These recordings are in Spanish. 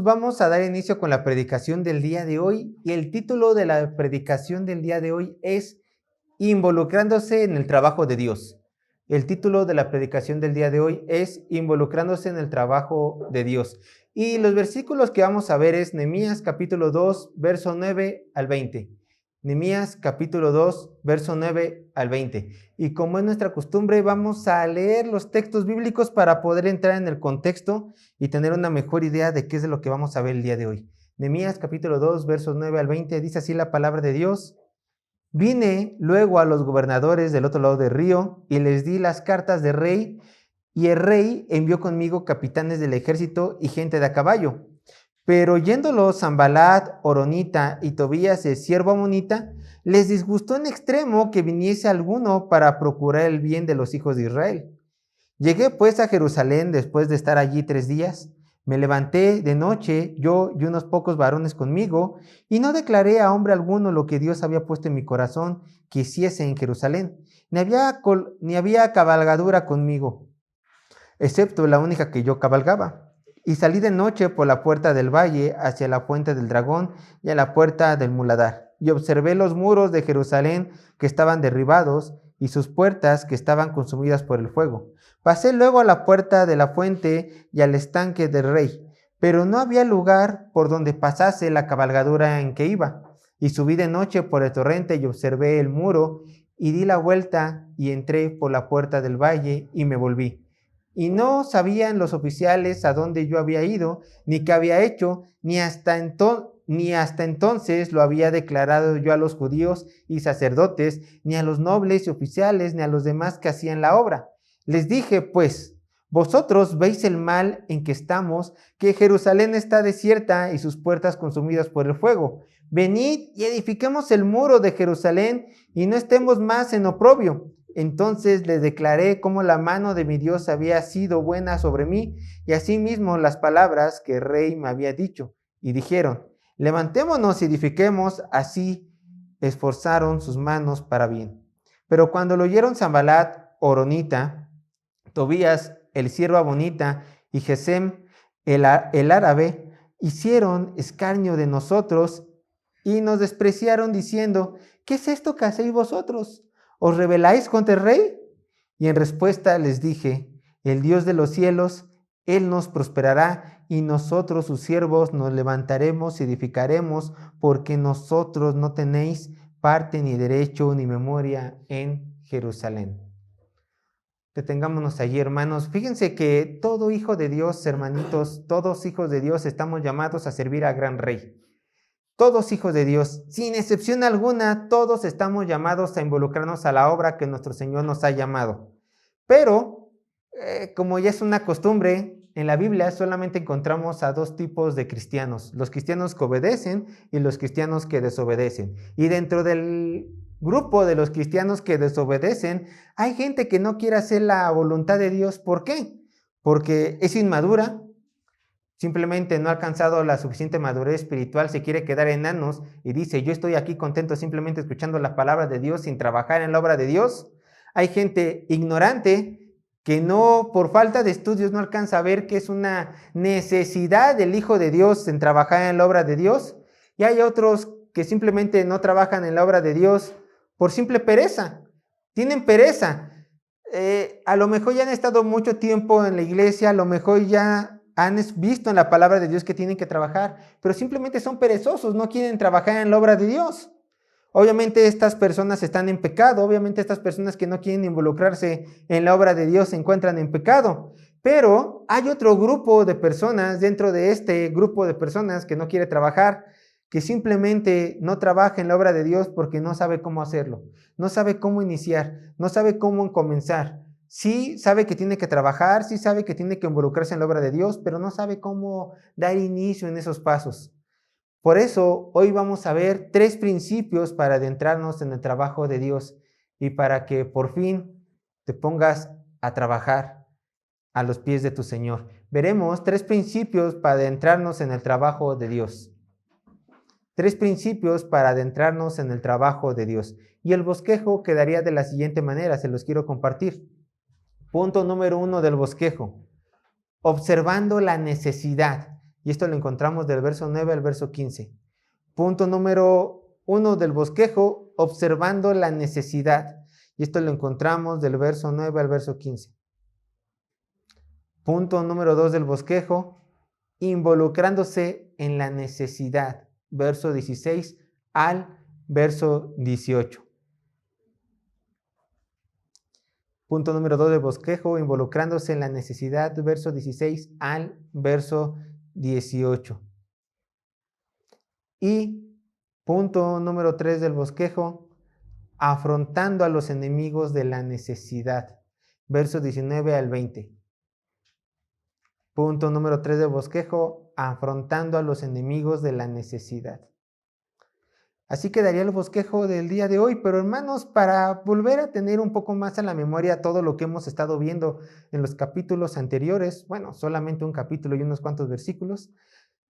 vamos a dar inicio con la predicación del día de hoy y el título de la predicación del día de hoy es Involucrándose en el trabajo de Dios. El título de la predicación del día de hoy es Involucrándose en el trabajo de Dios. Y los versículos que vamos a ver es Nehemías capítulo 2, verso 9 al 20. Nehemías capítulo 2, verso 9 al 20. Y como es nuestra costumbre, vamos a leer los textos bíblicos para poder entrar en el contexto y tener una mejor idea de qué es de lo que vamos a ver el día de hoy. Nehemías capítulo 2, versos 9 al 20, dice así la palabra de Dios. Vine luego a los gobernadores del otro lado del río y les di las cartas del rey, y el rey envió conmigo capitanes del ejército y gente de a caballo. Pero oyéndolo Sanballat, Horonita y Tobías, el siervo amonita, les disgustó en extremo que viniese alguno para procurar el bien de los hijos de Israel. Llegué pues a Jerusalén después de estar allí 3 días. Me levanté de noche, yo y unos pocos varones conmigo, y no declaré a hombre alguno lo que Dios había puesto en mi corazón que hiciese en Jerusalén. Ni había cabalgadura conmigo, excepto la única que yo cabalgaba. Y salí de noche por la puerta del valle hacia la fuente del dragón y a la puerta del muladar. Y observé los muros de Jerusalén que estaban derribados y sus puertas que estaban consumidas por el fuego. Pasé luego a la puerta de la fuente y al estanque del rey, pero no había lugar por donde pasase la cabalgadura en que iba. Y subí de noche por el torrente y observé el muro y di la vuelta y entré por la puerta del valle y me volví. Y no sabían los oficiales a dónde yo había ido, ni qué había hecho, ni hasta entonces lo había declarado yo a los judíos y sacerdotes, ni a los nobles y oficiales, ni a los demás que hacían la obra. Les dije, pues, vosotros veis el mal en que estamos, que Jerusalén está desierta y sus puertas consumidas por el fuego. Venid y edifiquemos el muro de Jerusalén y no estemos más en oprobio. Entonces les declaré cómo la mano de mi Dios había sido buena sobre mí, y asimismo las palabras que el rey me había dicho. Y dijeron, levantémonos y edifiquemos. Así esforzaron sus manos para bien. Pero cuando lo oyeron Sanballat, Horonita, Tobías, el siervo amonita, y Gesem, el árabe, hicieron escarnio de nosotros y nos despreciaron diciendo, ¿qué es esto que hacéis vosotros? ¿Os rebeláis contra el rey? Y en respuesta les dije, el Dios de los cielos, Él nos prosperará, y nosotros sus siervos nos levantaremos y edificaremos, porque nosotros no tenéis parte ni derecho ni memoria en Jerusalén. Detengámonos allí, hermanos. Fíjense que todo hijo de Dios, hermanitos, todos hijos de Dios estamos llamados a servir al gran rey. Todos hijos de Dios, sin excepción alguna, todos estamos llamados a involucrarnos a la obra que nuestro Señor nos ha llamado. Pero, como ya es una costumbre, en la Biblia solamente encontramos a 2 tipos de cristianos: los cristianos que obedecen y los cristianos que desobedecen. Y dentro del grupo de los cristianos que desobedecen, hay gente que no quiere hacer la voluntad de Dios. ¿Por qué? Porque es inmadura. Simplemente no ha alcanzado la suficiente madurez espiritual, se quiere quedar enanos y dice, yo estoy aquí contento simplemente escuchando la palabra de Dios sin trabajar en la obra de Dios. Hay gente ignorante que no, por falta de estudios, no alcanza a ver que es una necesidad del Hijo de Dios en trabajar en la obra de Dios. Y hay otros que simplemente no trabajan en la obra de Dios por simple pereza. Tienen pereza. A lo mejor ya han estado mucho tiempo en la iglesia, a lo mejor ya han visto en la palabra de Dios que tienen que trabajar, pero simplemente son perezosos, no quieren trabajar en la obra de Dios. Obviamente estas personas están en pecado, obviamente estas personas que no quieren involucrarse en la obra de Dios se encuentran en pecado, pero hay otro grupo de personas dentro de este grupo de personas que no quiere trabajar, que simplemente no trabaja en la obra de Dios porque no sabe cómo hacerlo, no sabe cómo iniciar, no sabe cómo comenzar. Sí sabe que tiene que trabajar, sí sabe que tiene que involucrarse en la obra de Dios, pero no sabe cómo dar inicio en esos pasos. Por eso, hoy vamos a ver 3 principios para adentrarnos en el trabajo de Dios y para que por fin te pongas a trabajar a los pies de tu Señor. Veremos 3 principios para adentrarnos en el trabajo de Dios. 3 principios para adentrarnos en el trabajo de Dios. Y el bosquejo quedaría de la siguiente manera, se los quiero compartir. Punto número 1 del bosquejo: observando la necesidad. Y esto lo encontramos del verso 9 al verso 15. Punto número 1 del bosquejo, observando la necesidad. Y esto lo encontramos del verso 9 al verso 15. Punto número 2 del bosquejo, involucrándose en la necesidad. Verso 16 al verso 18. Punto número 2 del bosquejo, involucrándose en la necesidad. Verso 16 al verso 18. Y punto número 3 del bosquejo, afrontando a los enemigos de la necesidad. Versos 19 al 20. Punto número 3 del bosquejo, afrontando a los enemigos de la necesidad. Así quedaría el bosquejo del día de hoy, pero hermanos, para volver a tener un poco más a la memoria todo lo que hemos estado viendo en los capítulos anteriores, bueno, solamente un capítulo y unos cuantos versículos,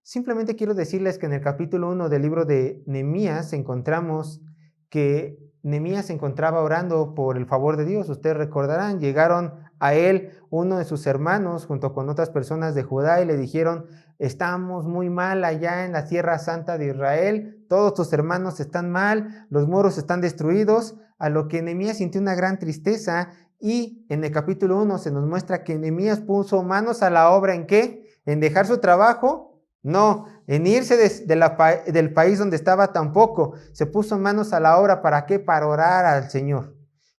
simplemente quiero decirles que en el capítulo 1 del libro de Nehemías encontramos que Nehemías se encontraba orando por el favor de Dios. Ustedes recordarán, llegaron a él uno de sus hermanos junto con otras personas de Judá y le dijeron: estamos muy mal allá en la Sierra Santa de Israel, todos tus hermanos están mal, los muros están destruidos, a lo que Nehemías sintió una gran tristeza. Y en el capítulo 1 se nos muestra que Nehemías puso manos a la obra. ¿En qué? ¿En dejar su trabajo? No, en irse del país donde estaba tampoco. Se puso manos a la obra. ¿Para qué? Para orar al Señor,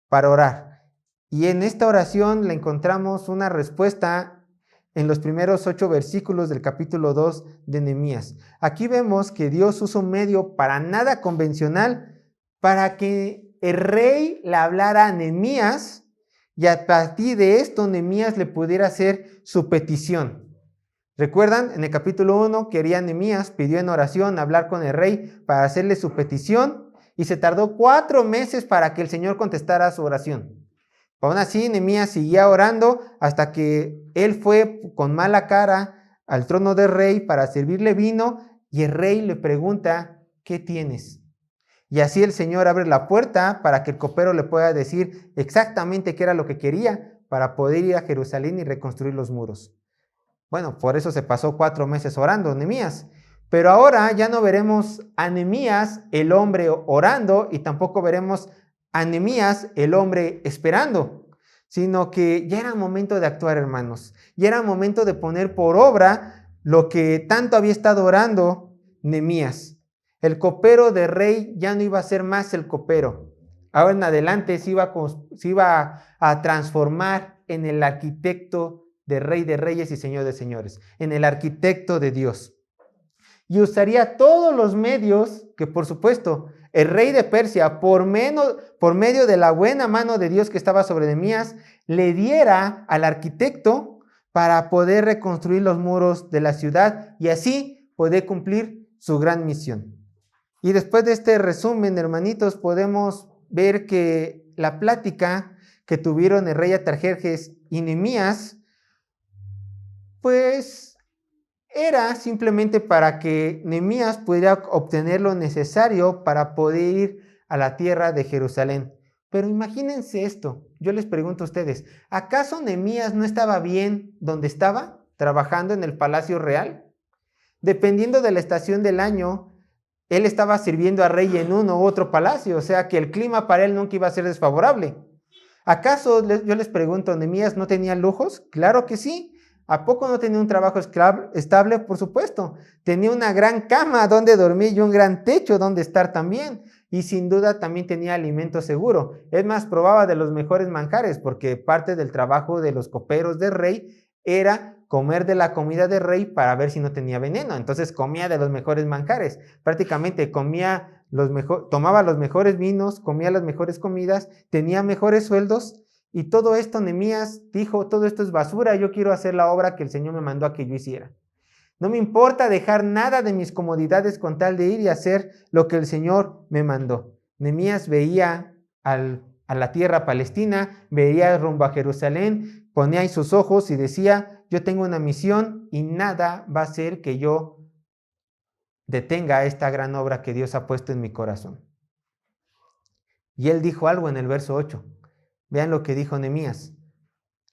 para orar. Y en esta oración le encontramos una respuesta en los primeros 8 versículos del capítulo 2 de Nehemías. Aquí vemos que Dios usa un medio para nada convencional para que el rey le hablara a Nehemías, y a partir de esto Nehemías le pudiera hacer su petición. ¿Recuerdan? En el capítulo 1 quería Nehemías, pidió en oración hablar con el rey para hacerle su petición, y se tardó 4 meses para que el Señor contestara su oración. Aún así, Nehemías seguía orando hasta que él fue con mala cara al trono del rey para servirle vino, y el rey le pregunta: ¿qué tienes? Y así el Señor abre la puerta para que el copero le pueda decir exactamente qué era lo que quería para poder ir a Jerusalén y reconstruir los muros. Bueno, por eso se pasó 4 meses orando Nehemías. Pero ahora ya no veremos a Nehemías el hombre orando, y tampoco veremos a Nehemías el hombre esperando, sino que ya era momento de actuar, hermanos. Ya era momento de poner por obra lo que tanto había estado orando Nehemías. El copero de rey ya no iba a ser más el copero. Ahora en adelante se iba a transformar en el arquitecto de Rey de Reyes y Señor de Señores, en el arquitecto de Dios. Y usaría todos los medios que, por supuesto, el rey de Persia, por medio de la buena mano de Dios que estaba sobre Nehemías, le diera al arquitecto para poder reconstruir los muros de la ciudad y así poder cumplir su gran misión. Y después de este resumen, hermanitos, podemos ver que la plática que tuvieron el rey Atarjerjes y Nehemías, pues era simplemente para que Nehemías pudiera obtener lo necesario para poder ir a la tierra de Jerusalén. Pero imagínense esto, yo les pregunto a ustedes, ¿acaso Nehemías no estaba bien donde estaba, trabajando en el palacio real? Dependiendo de la estación del año, él estaba sirviendo a rey en uno u otro palacio, o sea que el clima para él nunca iba a ser desfavorable. ¿Acaso, yo les pregunto, Nehemías no tenía lujos? Claro que sí. ¿A poco no tenía un trabajo estable? Por supuesto. Tenía una gran cama donde dormir y un gran techo donde estar también. Y sin duda también tenía alimento seguro. Es más, probaba de los mejores manjares, porque parte del trabajo de los coperos del rey era comer de la comida del rey para ver si no tenía veneno. Entonces comía de los mejores manjares. Prácticamente tomaba los mejores vinos, comía las mejores comidas, tenía mejores sueldos. Y todo esto Nehemías dijo: todo esto es basura, yo quiero hacer la obra que el Señor me mandó a que yo hiciera. No me importa dejar nada de mis comodidades con tal de ir y hacer lo que el Señor me mandó. Nehemías veía a la tierra palestina, veía rumbo a Jerusalén, ponía ahí sus ojos y decía: yo tengo una misión y nada va a hacer que yo detenga esta gran obra que Dios ha puesto en mi corazón. Y él dijo algo en el verso 8. Vean lo que dijo Nehemías: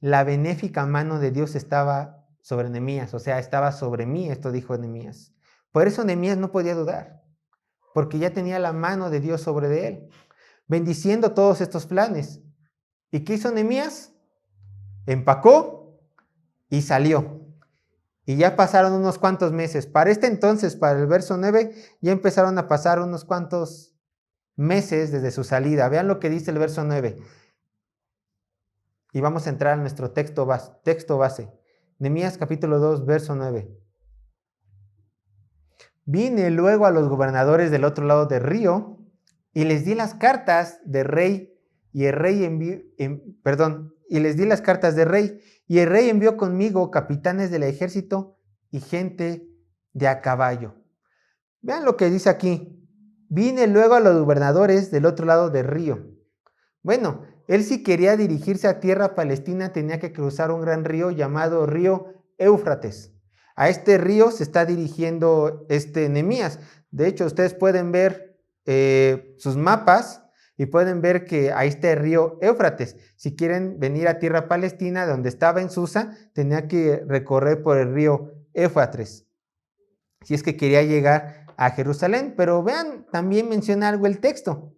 la benéfica mano de Dios estaba sobre Nehemías, o sea, estaba sobre mí, esto dijo Nehemías. Por eso Nehemías no podía dudar, porque ya tenía la mano de Dios sobre él, bendiciendo todos estos planes. ¿Y qué hizo Nehemías? Empacó y salió. Y ya pasaron unos cuantos meses. Para este entonces, para el verso 9, ya empezaron a pasar unos cuantos meses desde su salida. Vean lo que dice el verso 9. Y vamos a entrar a nuestro texto base. Nehemías capítulo 2, verso 9. Vine luego a los gobernadores del otro lado del río y les di las cartas de rey, y el rey envió conmigo capitanes del ejército y gente de a caballo. Vean lo que dice aquí. Vine luego a los gobernadores del otro lado del río. Bueno, él si quería dirigirse a tierra palestina tenía que cruzar un gran río llamado río Éufrates. A este río se está dirigiendo Nehemías. De hecho, ustedes pueden ver sus mapas y pueden ver que ahí está el río Éufrates. Si quieren venir a tierra palestina, donde estaba en Susa, tenía que recorrer por el río Éufrates, si es que quería llegar a Jerusalén. Pero vean, también menciona algo el texto.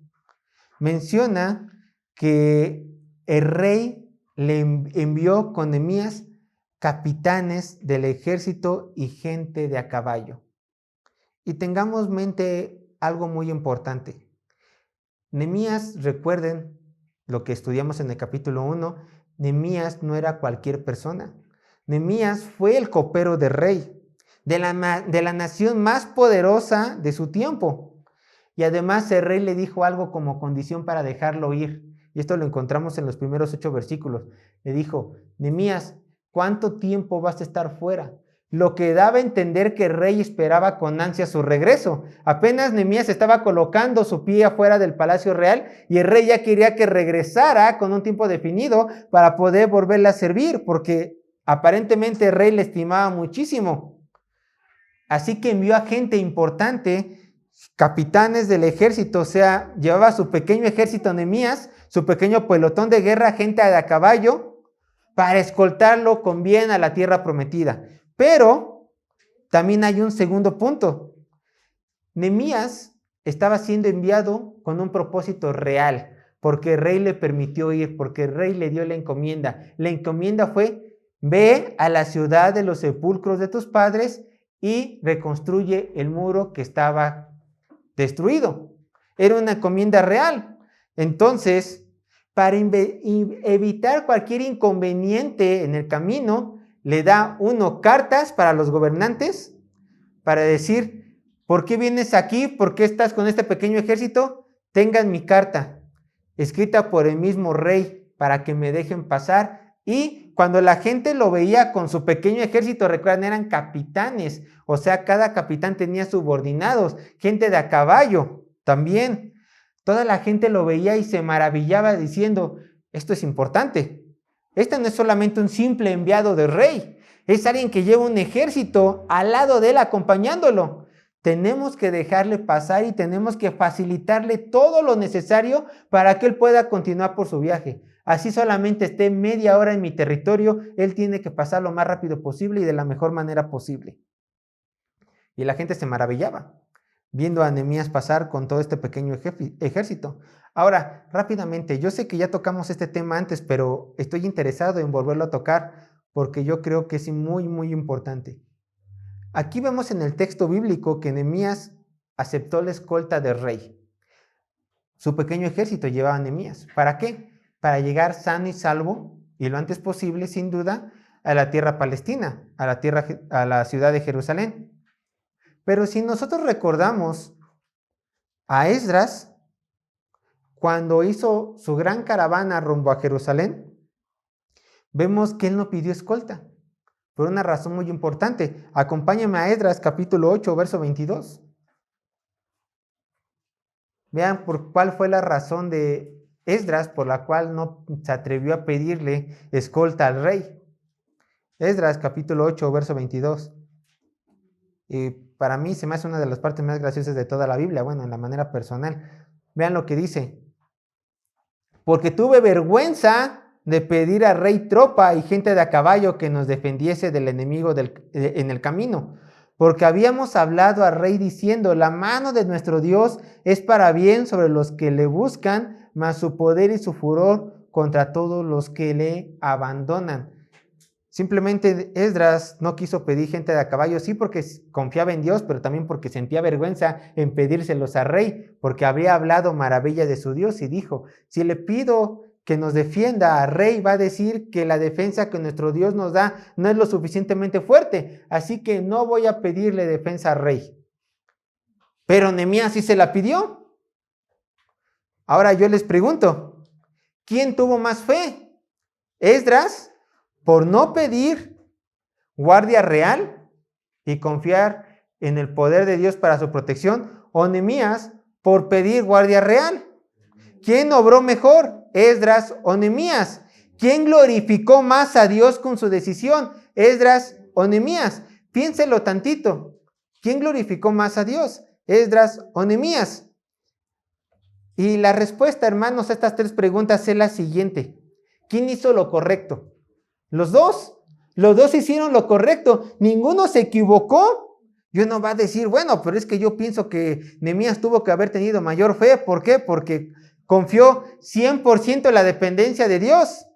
Menciona que el rey le envió con Nehemías capitanes del ejército y gente de a caballo. Y tengamos en mente algo muy importante. Nehemías, recuerden lo que estudiamos en el capítulo 1, Nehemías no era cualquier persona. Nehemías fue el copero del rey, de la nación más poderosa de su tiempo. Y además el rey le dijo algo como condición para dejarlo ir. Y esto lo encontramos en los primeros 8 versículos. Le dijo: Nehemías, ¿cuánto tiempo vas a estar fuera? Lo que daba a entender que el rey esperaba con ansia su regreso. Apenas Nehemías estaba colocando su pie afuera del palacio real y el rey ya quería que regresara con un tiempo definido para poder volverle a servir, porque aparentemente el rey le estimaba muchísimo. Así que envió a gente importante, capitanes del ejército, o sea, llevaba su pequeño ejército Nehemías, su pequeño pelotón de guerra, gente a caballo, para escoltarlo con bien a la tierra prometida. Pero también hay un segundo punto. Nehemías estaba siendo enviado con un propósito real, porque el rey le permitió ir, porque el rey le dio la encomienda. La encomienda fue: ve a la ciudad de los sepulcros de tus padres y reconstruye el muro que estaba destruido. Era una encomienda real. Entonces, para evitar cualquier inconveniente en el camino, le da cartas para los gobernantes, para decir: ¿por qué vienes aquí? ¿Por qué estás con este pequeño ejército? Tengan mi carta, escrita por el mismo rey, para que me dejen pasar. Y cuando la gente lo veía con su pequeño ejército, recuerdan, eran capitanes, o sea, cada capitán tenía subordinados, gente de a caballo también. Toda la gente lo veía y se maravillaba diciendo: esto es importante. Este no es solamente un simple enviado del rey, es alguien que lleva un ejército al lado de él acompañándolo. Tenemos que dejarle pasar y tenemos que facilitarle todo lo necesario para que él pueda continuar por su viaje. Así solamente esté media hora en mi territorio, él tiene que pasar lo más rápido posible y de la mejor manera posible. Y la gente se maravillaba viendo a Nehemías pasar con todo este pequeño ejército. Ahora, rápidamente, yo sé que ya tocamos este tema antes, pero estoy interesado en volverlo a tocar porque yo creo que es muy, muy importante. Aquí vemos en el texto bíblico que Nehemías aceptó la escolta del rey. Su pequeño ejército llevaba a Nehemías. ¿Para qué? Para llegar sano y salvo, y lo antes posible, sin duda, a la tierra palestina, a la ciudad de Jerusalén. Pero si nosotros recordamos a Esdras, cuando hizo su gran caravana rumbo a Jerusalén, vemos que él no pidió escolta, por una razón muy importante. Acompáñame a Esdras capítulo 8, verso 22. Vean por cuál fue la razón de Esdras por la cual no se atrevió a pedirle escolta al rey. Esdras capítulo 8, verso 22. Y para mí se me hace una de las partes más graciosas de toda la Biblia, bueno, en la manera personal. Vean lo que dice: porque tuve vergüenza de pedir al rey tropa y gente de a caballo que nos defendiese del enemigo en el camino. Porque habíamos hablado al rey diciendo, la mano de nuestro Dios es para bien sobre los que le buscan, mas su poder y su furor contra todos los que le abandonan. Simplemente Esdras no quiso pedir gente de a caballo, sí porque confiaba en Dios, pero también porque sentía vergüenza en pedírselos al rey, porque habría hablado maravilla de su Dios y dijo, si le pido que nos defienda al rey, va a decir que la defensa que nuestro Dios nos da no es lo suficientemente fuerte, así que no voy a pedirle defensa al rey. Pero Nehemías sí se la pidió. Ahora yo les pregunto, ¿quién tuvo más fe? ¿Esdras? Por no pedir guardia real y confiar en el poder de Dios para su protección, o Nehemías por pedir guardia real. ¿Quién obró mejor, Esdras o Nehemías? ¿Quién glorificó más a Dios con su decisión, Esdras o Nehemías? Piénselo tantito. ¿Quién glorificó más a Dios, Esdras o Nehemías? Y la respuesta, hermanos, a estas tres preguntas es la siguiente. ¿Quién hizo lo correcto? Los dos hicieron lo correcto, ninguno se equivocó. Y uno va a decir, bueno, pero es que yo pienso que Nehemías tuvo que haber tenido mayor fe. ¿Por qué? Porque confió 100% en la dependencia de Dios.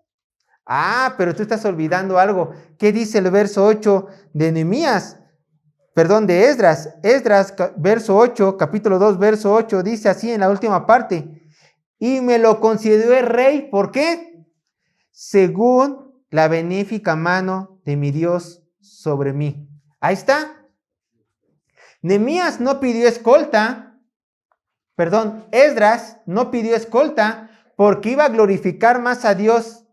Ah, pero tú estás olvidando algo. ¿Qué dice el verso 8 de Nehemías? Perdón, de Esdras. Esdras, verso 8, capítulo 2, verso 8, dice así en la última parte. Y me lo concedió el rey. ¿Por qué? Según la benéfica mano de mi Dios sobre mí. Ahí está. Nehemías no pidió escolta. Esdras no pidió escolta porque iba a glorificar más a Dios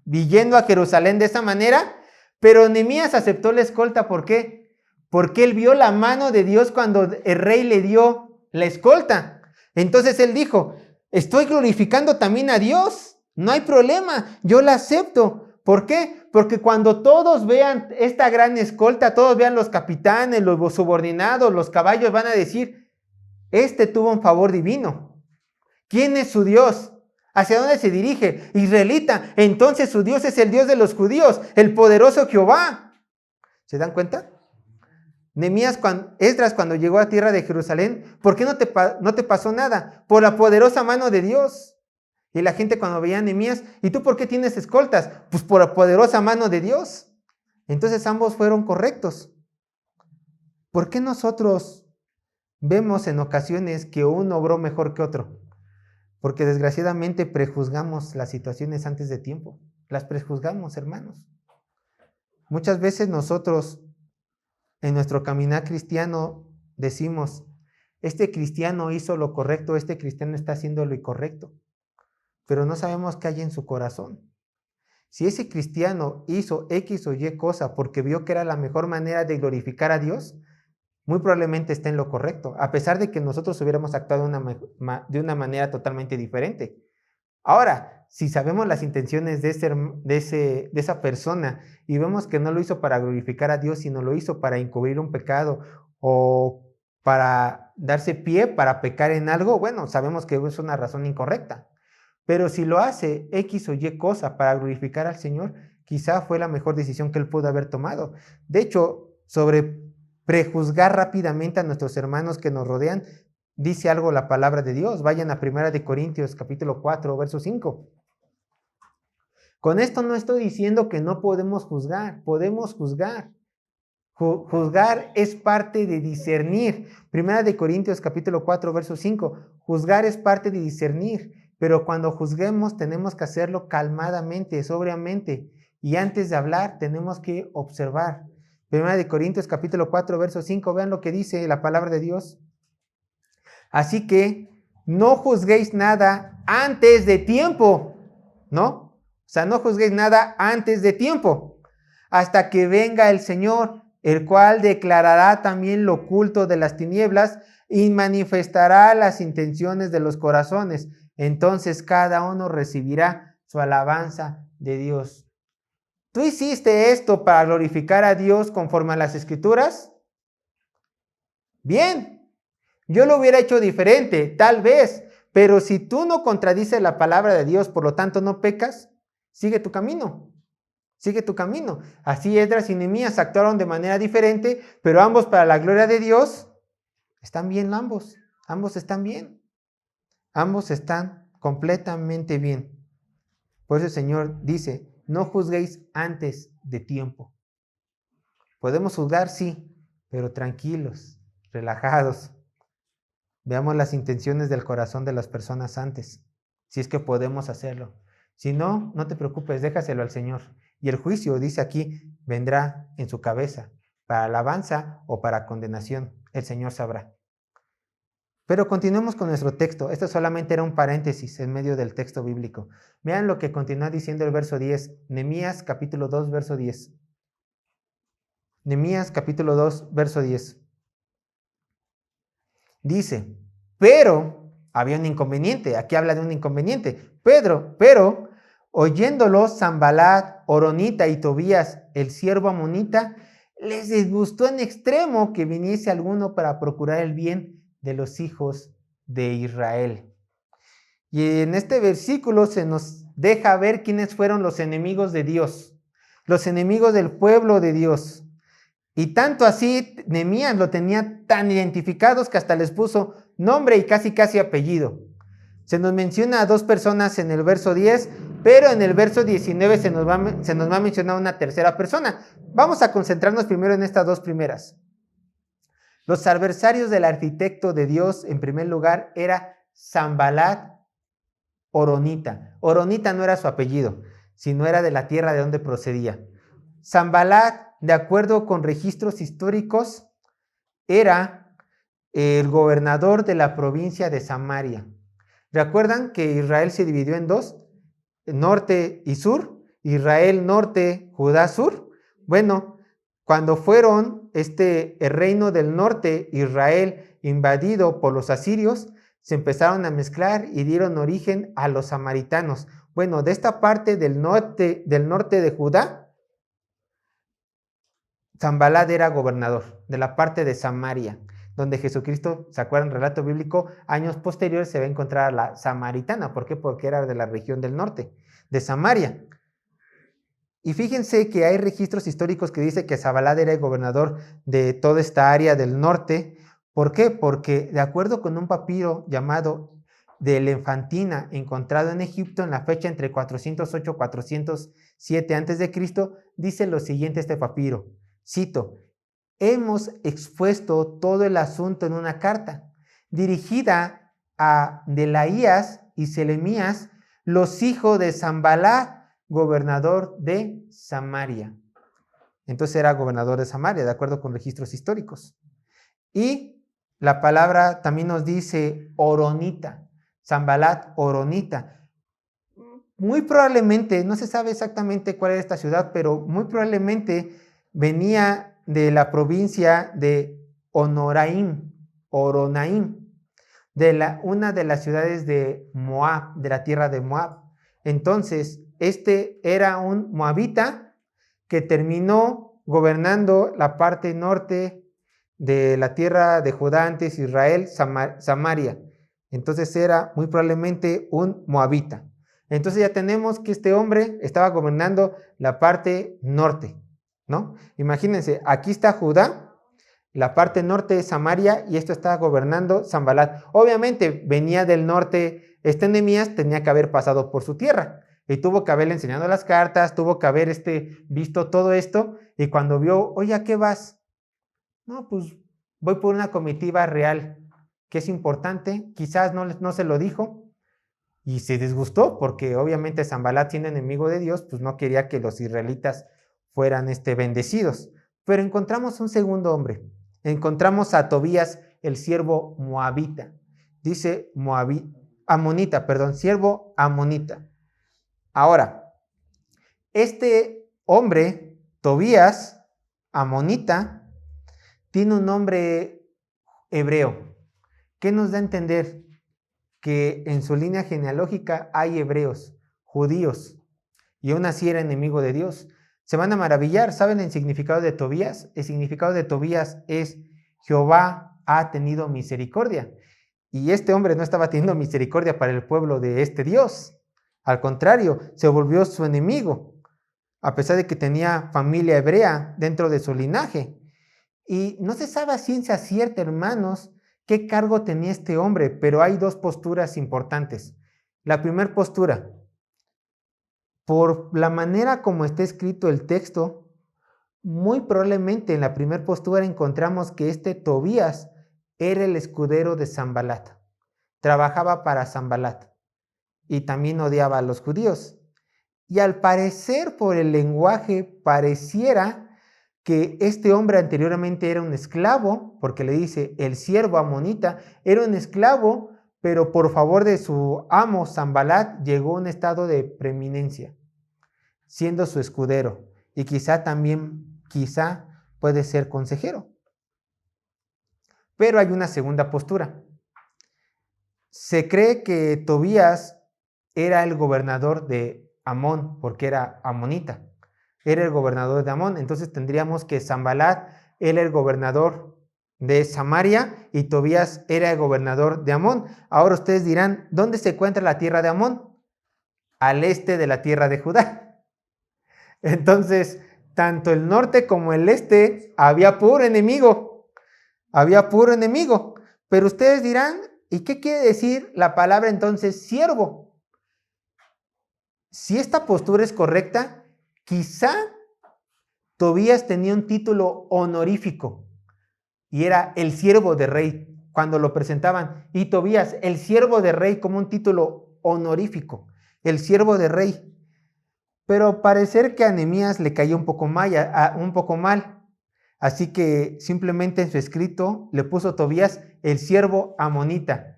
yendo a Jerusalén de esa manera. Pero Nehemías aceptó la escolta. ¿Por qué? Porque él vio la mano de Dios cuando el rey le dio la escolta. Entonces él dijo, estoy glorificando también a Dios. No hay problema, yo la acepto. ¿Por qué? Porque cuando todos vean esta gran escolta, todos vean los capitanes, los subordinados, los caballos, van a decir, este tuvo un favor divino. ¿Quién es su Dios? ¿Hacia dónde se dirige? Israelita. Entonces su Dios es el Dios de los judíos, el poderoso Jehová. ¿Se dan cuenta? Esdras cuando llegó a tierra de Jerusalén, ¿por qué no te pasó nada? Por la poderosa mano de Dios. Y la gente cuando veía a Nehemías, ¿y tú por qué tienes escoltas? Pues por la poderosa mano de Dios. Entonces ambos fueron correctos. ¿Por qué nosotros vemos en ocasiones que uno obró mejor que otro? Porque desgraciadamente prejuzgamos las situaciones antes de tiempo. Las prejuzgamos, hermanos. Muchas veces nosotros en nuestro caminar cristiano decimos, este cristiano hizo lo correcto, este cristiano está haciendo lo incorrecto. Pero no sabemos qué hay en su corazón. Si ese cristiano hizo X o Y cosa porque vio que era la mejor manera de glorificar a Dios, muy probablemente está en lo correcto, a pesar de que nosotros hubiéramos actuado de una manera totalmente diferente. Ahora, si sabemos las intenciones de esa persona y vemos que no lo hizo para glorificar a Dios, sino lo hizo para encubrir un pecado o para darse pie para pecar en algo, bueno, sabemos que es una razón incorrecta. Pero si lo hace X o Y cosa para glorificar al Señor, quizá fue la mejor decisión que él pudo haber tomado. De hecho, sobre prejuzgar rápidamente a nuestros hermanos que nos rodean, dice algo la palabra de Dios. Vayan a 1 Corintios capítulo 4, verso 5. Con esto no estoy diciendo que no podemos juzgar, podemos juzgar. Juzgar es parte de discernir. 1 Corintios capítulo 4, verso 5. Juzgar es parte de discernir. Pero cuando juzguemos tenemos que hacerlo calmadamente, sobriamente. Y antes de hablar tenemos que observar. 1 Corintios capítulo 4, verso 5. Vean lo que dice la palabra de Dios. Así que no juzguéis nada antes de tiempo. ¿No? O sea, no juzguéis nada antes de tiempo. Hasta que venga el Señor, el cual declarará también lo oculto de las tinieblas y manifestará las intenciones de los corazones. Entonces cada uno recibirá su alabanza de Dios. ¿Tú hiciste esto para glorificar a Dios conforme a las Escrituras? Bien, yo lo hubiera hecho diferente, tal vez, pero si tú no contradices la palabra de Dios, por lo tanto no pecas, sigue tu camino. Sigue tu camino. Así Esdras y Nehemías actuaron de manera diferente, pero ambos para la gloria de Dios están bien ambos. Ambos están bien. Ambos están completamente bien. Por eso el Señor dice, no juzguéis antes de tiempo. Podemos juzgar, sí, pero tranquilos, relajados. Veamos las intenciones del corazón de las personas antes, si es que podemos hacerlo. Si no, no te preocupes, déjaselo al Señor. Y el juicio, dice aquí, vendrá en su cabeza, para alabanza o para condenación. El Señor sabrá. Pero continuemos con nuestro texto. Esto solamente era un paréntesis en medio del texto bíblico. Vean lo que continúa diciendo el verso 10. Nehemías capítulo 2, verso 10. Nehemías capítulo 2, verso 10. Dice, pero había un inconveniente. Aquí habla de un inconveniente. Pero oyéndolo Sanbalat, Horonita y Tobías, el siervo amonita, les disgustó en extremo que viniese alguno para procurar el bien de los hijos de Israel. Y en este versículo se nos deja ver quiénes fueron los enemigos de Dios, los enemigos del pueblo de Dios. Y tanto así, Nehemías lo tenía tan identificados que hasta les puso nombre y casi apellido. Se nos menciona a dos personas en el verso 10, pero en el verso 19 se nos va a mencionar una tercera persona. Vamos a concentrarnos primero en estas dos primeras. Los adversarios del arquitecto de Dios, en primer lugar, era Sanbalat, Horonita. Horonita no era su apellido, sino era de la tierra de donde procedía. Sanbalat, de acuerdo con registros históricos, era el gobernador de la provincia de Samaria. ¿Recuerdan que Israel se dividió en dos? Norte y sur. Israel norte, Judá sur. Bueno, cuando fueron el reino del norte, Israel, invadido por los asirios, se empezaron a mezclar y dieron origen a los samaritanos. Bueno, de esta parte del norte de Judá, Sanbalat era gobernador, de la parte de Samaria, donde Jesucristo, ¿se acuerdan? Relato bíblico, años posteriores se va a encontrar a la samaritana. ¿Por qué? Porque era de la región del norte, de Samaria. Y fíjense que hay registros históricos que dice que Sanbalat era el gobernador de toda esta área del norte. ¿Por qué? Porque de acuerdo con un papiro llamado de Elefantina, encontrado en Egipto en la fecha entre 408 y 407 a.C., dice lo siguiente este papiro. Cito, hemos expuesto todo el asunto en una carta dirigida a Delaías y Selemías, los hijos de Sanbalat, gobernador de Samaria. Entonces era gobernador de Samaria, de acuerdo con registros históricos. Y la palabra también nos dice Horonita, Sanbalat, Horonita. Muy probablemente, no se sabe exactamente cuál era esta ciudad, pero muy probablemente venía de la provincia de Horonaim, una de las ciudades de Moab, de la tierra de Moab. Entonces, este era un moabita que terminó gobernando la parte norte de la tierra de Judá, antes Israel, Samaria. Entonces era muy probablemente un moabita. Entonces ya tenemos que este hombre estaba gobernando la parte norte, ¿no? Imagínense, aquí está Judá, la parte norte de Samaria, y esto está gobernando Sanbalat. Obviamente venía del norte, Nehemías tenía que haber pasado por su tierra, y tuvo que haberle enseñado las cartas, tuvo que haber visto todo esto, y cuando vio, oye, ¿a qué vas? No, pues voy por una comitiva real, que es importante, quizás no se lo dijo, y se disgustó, porque obviamente Sanbalat, siendo enemigo de Dios, pues no quería que los israelitas fueran bendecidos. Pero encontramos un segundo hombre, encontramos a Tobías, el siervo moabita, dice siervo amonita. Ahora, este hombre, Tobías, amonita, tiene un nombre hebreo. ¿Qué nos da a entender? Que en su línea genealógica hay hebreos, judíos, y aún así era enemigo de Dios. Se van a maravillar. ¿Saben el significado de Tobías? El significado de Tobías es Jehová ha tenido misericordia. Y este hombre no estaba teniendo misericordia para el pueblo de este Dios. Al contrario, se volvió su enemigo, a pesar de que tenía familia hebrea dentro de su linaje. Y no se sabe a ciencia cierta, hermanos, qué cargo tenía este hombre, pero hay dos posturas importantes. La primera postura, por la manera como está escrito el texto, muy probablemente en la primera postura encontramos que este Tobías era el escudero de Sanbalat. Trabajaba para Sanbalat y también odiaba a los judíos. Y al parecer, por el lenguaje, pareciera que este hombre anteriormente era un esclavo, porque le dice el siervo amonita, era un esclavo, pero por favor de su amo Sanbalat llegó a un estado de preeminencia, siendo su escudero, y quizá puede ser consejero. Pero hay una segunda postura. Se cree que Tobías era el gobernador de Amón, porque era amonita. Era el gobernador de Amón. Entonces tendríamos que Sanbalat era el gobernador de Samaria y Tobías era el gobernador de Amón. Ahora ustedes dirán, ¿dónde se encuentra la tierra de Amón? Al este de la tierra de Judá. Entonces, tanto el norte como el este había puro enemigo. Había puro enemigo. Pero ustedes dirán, ¿y qué quiere decir la palabra entonces siervo? Si esta postura es correcta, quizá Tobías tenía un título honorífico y era el siervo de rey cuando lo presentaban. Y Tobías, el siervo de rey, como un título honorífico, el siervo de rey. Pero parecer que a Nehemías le cayó un poco mal. Así que simplemente en su escrito le puso Tobías el siervo amonita,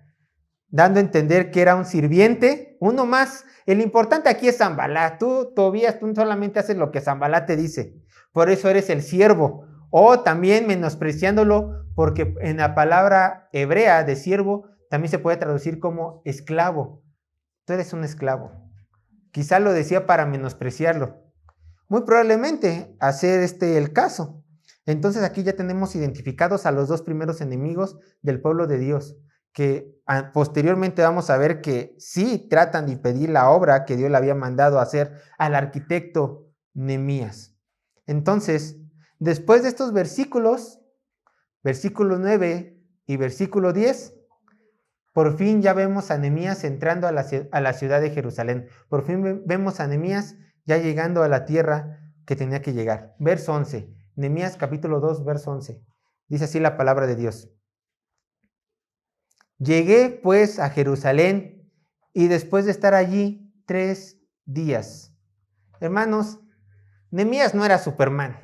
dando a entender que era un sirviente, uno más. El importante aquí es Sanbalat. Tú, Tobías, tú solamente haces lo que Sanbalat te dice. Por eso eres el siervo. O también menospreciándolo, porque en la palabra hebrea de siervo también se puede traducir como esclavo. Tú eres un esclavo. Quizá lo decía para menospreciarlo. Muy probablemente hacer el caso. Entonces aquí ya tenemos identificados a los dos primeros enemigos del pueblo de Dios, que posteriormente vamos a ver que sí tratan de impedir la obra que Dios le había mandado hacer al arquitecto Nehemías. Entonces, después de estos versículos, versículo 9 y versículo 10, por fin ya vemos a Nehemías entrando a la ciudad de Jerusalén. Por fin vemos a Nehemías ya llegando a la tierra que tenía que llegar. Verso 11. Nehemías capítulo 2, verso 11. Dice así la palabra de Dios. Llegué pues a Jerusalén y después de estar allí 3 días. Hermanos, Nehemías no era Superman.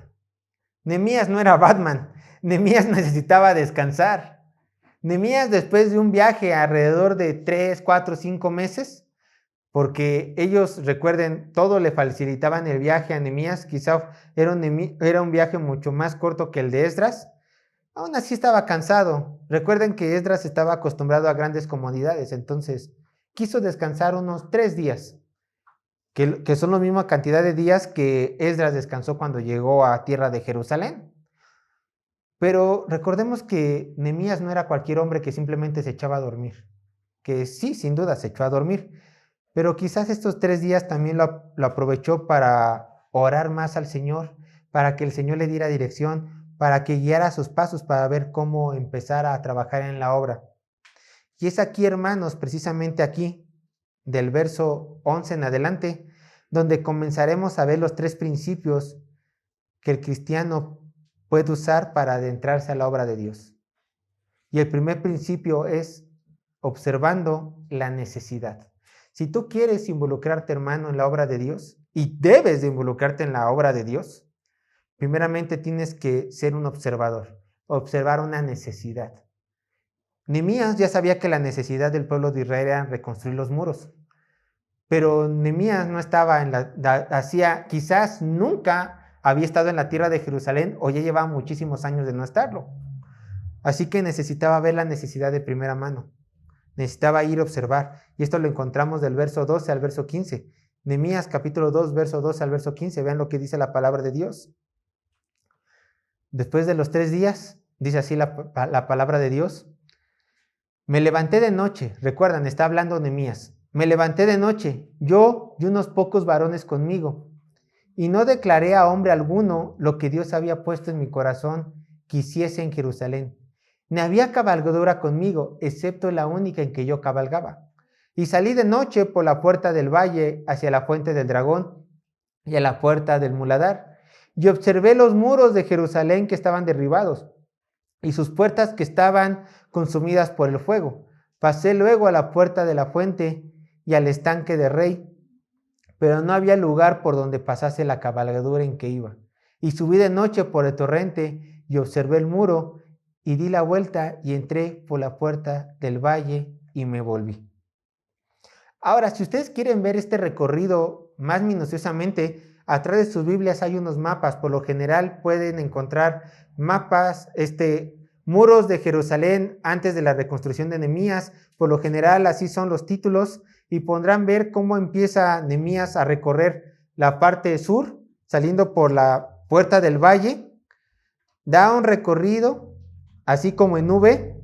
Nehemías no era Batman. Nehemías necesitaba descansar. Nehemías, después de un viaje alrededor de 3, 4, 5 meses, porque ellos, recuerden, todo le facilitaban el viaje a Nehemías, quizá era un viaje mucho más corto que el de Esdras, aún así estaba cansado. Recuerden que Esdras estaba acostumbrado a grandes comodidades, entonces quiso descansar unos 3 días, que son la misma cantidad de días que Esdras descansó cuando llegó a tierra de Jerusalén. Pero recordemos que Nehemías no era cualquier hombre que simplemente se echaba a dormir, que sí, sin duda, se echó a dormir, pero quizás estos 3 días también lo aprovechó para orar más al Señor, para que el Señor le diera dirección, para que guiara sus pasos, para ver cómo empezar a trabajar en la obra. Y es aquí, hermanos, precisamente aquí, del verso 11 en adelante, donde comenzaremos a ver los 3 principios que el cristiano puede usar para adentrarse a la obra de Dios. Y el primer principio es observando la necesidad. Si tú quieres involucrarte, hermano, en la obra de Dios, y debes de involucrarte en la obra de Dios, primeramente tienes que ser un observador, observar una necesidad. Nehemías ya sabía que la necesidad del pueblo de Israel era reconstruir los muros, pero Nehemías no estaba quizás nunca había estado en la tierra de Jerusalén o ya llevaba muchísimos años de no estarlo. Así que necesitaba ver la necesidad de primera mano. Necesitaba ir a observar. Y esto lo encontramos del verso 12 al verso 15. Nehemías capítulo 2, verso 12 al verso 15. Vean lo que dice la palabra de Dios. Después de los 3 días, dice así la palabra de Dios. Me levanté de noche. Recuerdan, está hablando Nehemías. Me levanté de noche, yo y unos pocos varones conmigo, y no declaré a hombre alguno lo que Dios había puesto en mi corazón que hiciese en Jerusalén. Ni había cabalgadura conmigo, excepto la única en que yo cabalgaba. Y salí de noche por la puerta del valle hacia la fuente del dragón y a la puerta del muladar, y observé los muros de Jerusalén que estaban derribados, y sus puertas que estaban consumidas por el fuego. Pasé luego a la puerta de la fuente y al estanque de Rey, pero no había lugar por donde pasase la cabalgadura en que iba. Y subí de noche por el torrente y observé el muro, y di la vuelta y entré por la puerta del valle y me volví. Ahora, si ustedes quieren ver este recorrido más minuciosamente, atrás de sus Biblias hay unos mapas. Por lo general pueden encontrar mapas, muros de Jerusalén antes de la reconstrucción de Nehemías. Por lo general así son los títulos, y podrán ver cómo empieza Nehemías a recorrer la parte sur, saliendo por la puerta del valle. Da un recorrido, así como en V.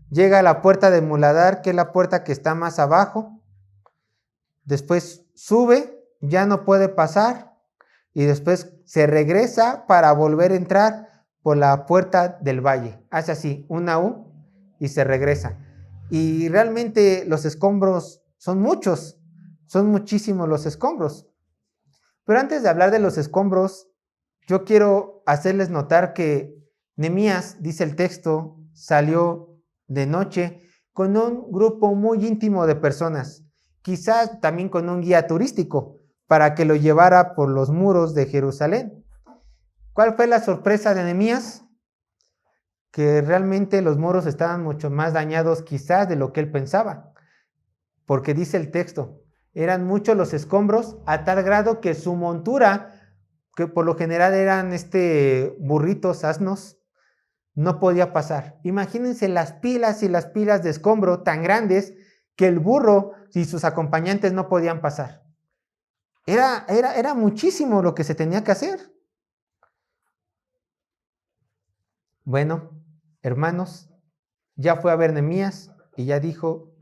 Llega a la puerta del muladar, que es la puerta que está más abajo. Después sube, ya no puede pasar, y después se regresa para volver a entrar por la puerta del valle. Hace así, una U, y se regresa. Y realmente los escombros son muchos, son muchísimos los escombros. Pero antes de hablar de los escombros, yo quiero hacerles notar que Nehemías, dice el texto, salió de noche con un grupo muy íntimo de personas, quizás también con un guía turístico para que lo llevara por los muros de Jerusalén. ¿Cuál fue la sorpresa de Nehemías? Que realmente los muros estaban mucho más dañados quizás de lo que él pensaba, porque dice el texto, eran muchos los escombros a tal grado que su montura, que por lo general eran burritos, asnos, no podía pasar. Imagínense las pilas y las pilas de escombro tan grandes que el burro y sus acompañantes no podían pasar. Era muchísimo lo que se tenía que hacer. Bueno, hermanos, ya fue a ver Nehemías y ya dijo,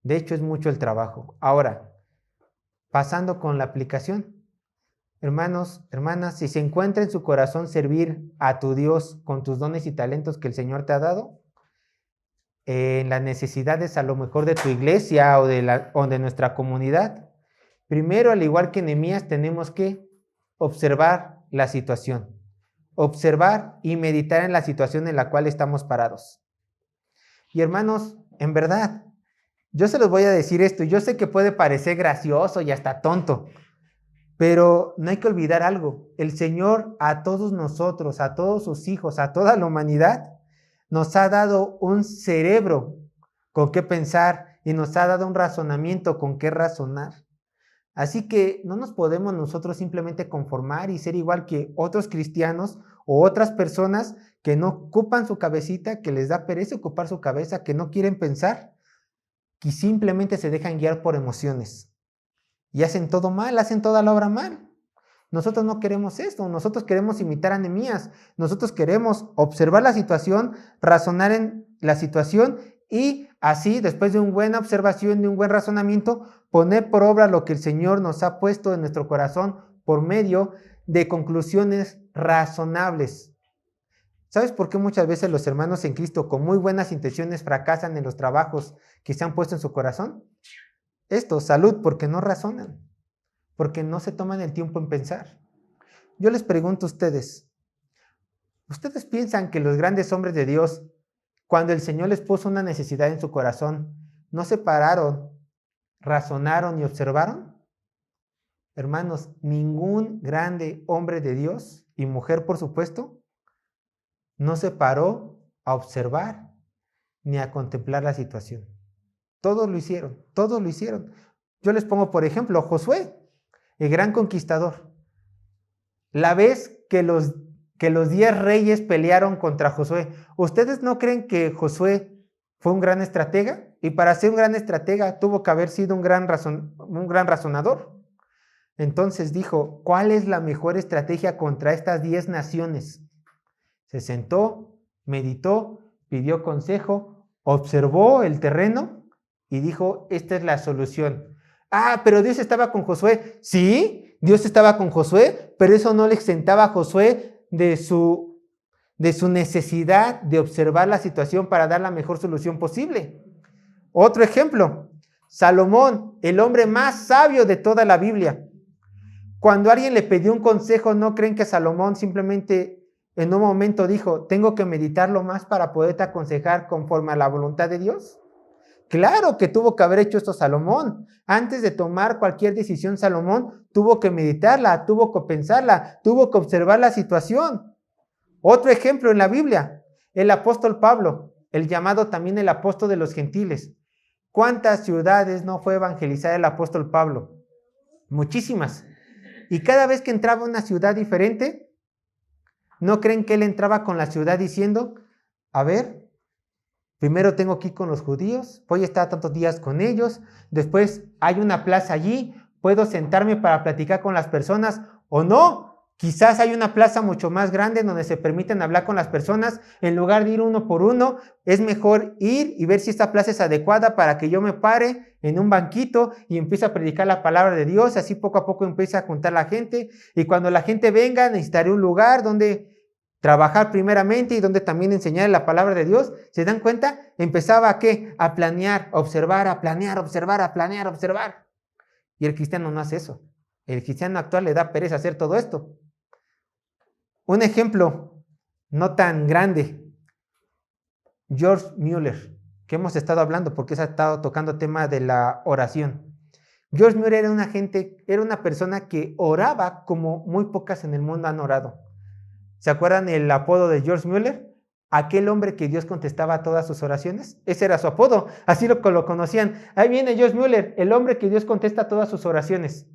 de hecho es mucho el trabajo. Ahora, pasando con la aplicación. Hermanos, hermanas, si se encuentra en su corazón servir a tu Dios con tus dones y talentos que el Señor te ha dado, en las necesidades a lo mejor de tu iglesia o de nuestra comunidad, primero, al igual que Nehemías, tenemos que observar la situación, observar y meditar en la situación en la cual estamos parados. Y hermanos, en verdad, yo se los voy a decir esto, yo sé que puede parecer gracioso y hasta tonto, pero no hay que olvidar algo. El Señor a todos nosotros, a todos sus hijos, a toda la humanidad, nos ha dado un cerebro con qué pensar y nos ha dado un razonamiento con qué razonar. Así que no nos podemos nosotros simplemente conformar y ser igual que otros cristianos o otras personas que no ocupan su cabecita, que les da pereza ocupar su cabeza, que no quieren pensar, que simplemente se dejan guiar por emociones. Y hacen todo mal, hacen toda la obra mal. Nosotros no queremos esto, nosotros queremos imitar a Nehemías, nosotros queremos observar la situación, razonar en la situación y así, después de una buena observación, de un buen razonamiento, poner por obra lo que el Señor nos ha puesto en nuestro corazón por medio de conclusiones razonables. ¿Sabes por qué muchas veces los hermanos en Cristo con muy buenas intenciones fracasan en los trabajos que se han puesto en su corazón? Salud, porque no razonan, porque no se toman el tiempo en pensar. Yo les pregunto a ustedes, ¿ustedes piensan que los grandes hombres de Dios, cuando el Señor les puso una necesidad en su corazón, no se pararon, razonaron y observaron? Hermanos, ningún grande hombre de Dios, y mujer por supuesto, no se paró a observar ni a contemplar la situación. Todos lo hicieron, todos lo hicieron. Yo les pongo, por ejemplo, Josué, el gran conquistador. La vez que los 10 reyes pelearon contra Josué, ¿ustedes no creen que Josué fue un gran estratega? Y para ser un gran estratega tuvo que haber sido un gran razonador. Entonces dijo, ¿cuál es la mejor estrategia contra estas 10 naciones? Se sentó, meditó, pidió consejo, observó el terreno y dijo, esta es la solución. Ah, pero Dios estaba con Josué. Sí, Dios estaba con Josué, pero eso no le exentaba a Josué de su necesidad de observar la situación para dar la mejor solución posible. Otro ejemplo, Salomón, el hombre más sabio de toda la Biblia. Cuando alguien le pidió un consejo, ¿no creen que Salomón simplemente en un momento dijo, tengo que meditarlo más para poderte aconsejar conforme a la voluntad de Dios? Claro que tuvo que haber hecho esto Salomón. Antes de tomar cualquier decisión, Salomón tuvo que meditarla, tuvo que pensarla, tuvo que observar la situación. Otro ejemplo en la Biblia, el apóstol Pablo, el llamado también el apóstol de los gentiles. ¿Cuántas ciudades no fue evangelizar el apóstol Pablo? Muchísimas. Y cada vez que entraba a una ciudad diferente, ¿no creen que él entraba con la ciudad diciendo, a ver, primero tengo que ir con los judíos, voy a estar tantos días con ellos, después hay una plaza allí, puedo sentarme para platicar con las personas o no? Quizás hay una plaza mucho más grande donde se permiten hablar con las personas. En lugar de ir uno por uno, es mejor ir y ver si esta plaza es adecuada para que yo me pare en un banquito y empiece a predicar la palabra de Dios. Así poco a poco empieza a juntar la gente. Y cuando la gente venga, necesitaré un lugar donde trabajar primeramente y donde también enseñar la palabra de Dios. ¿Se dan cuenta? Empezaba a ¿qué? A planear, a observar, a planear, a observar, a planear, a observar. Y el cristiano no hace eso. El cristiano actual le da pereza hacer todo esto. Un ejemplo no tan grande, George Mueller, que hemos estado hablando porque se ha estado tocando el tema de la oración. George Mueller era una persona que oraba como muy pocas en el mundo han orado. ¿Se acuerdan el apodo de George Mueller? Aquel hombre que Dios contestaba todas sus oraciones. Ese era su apodo, así lo conocían. Ahí viene George Mueller, el hombre que Dios contesta todas sus oraciones.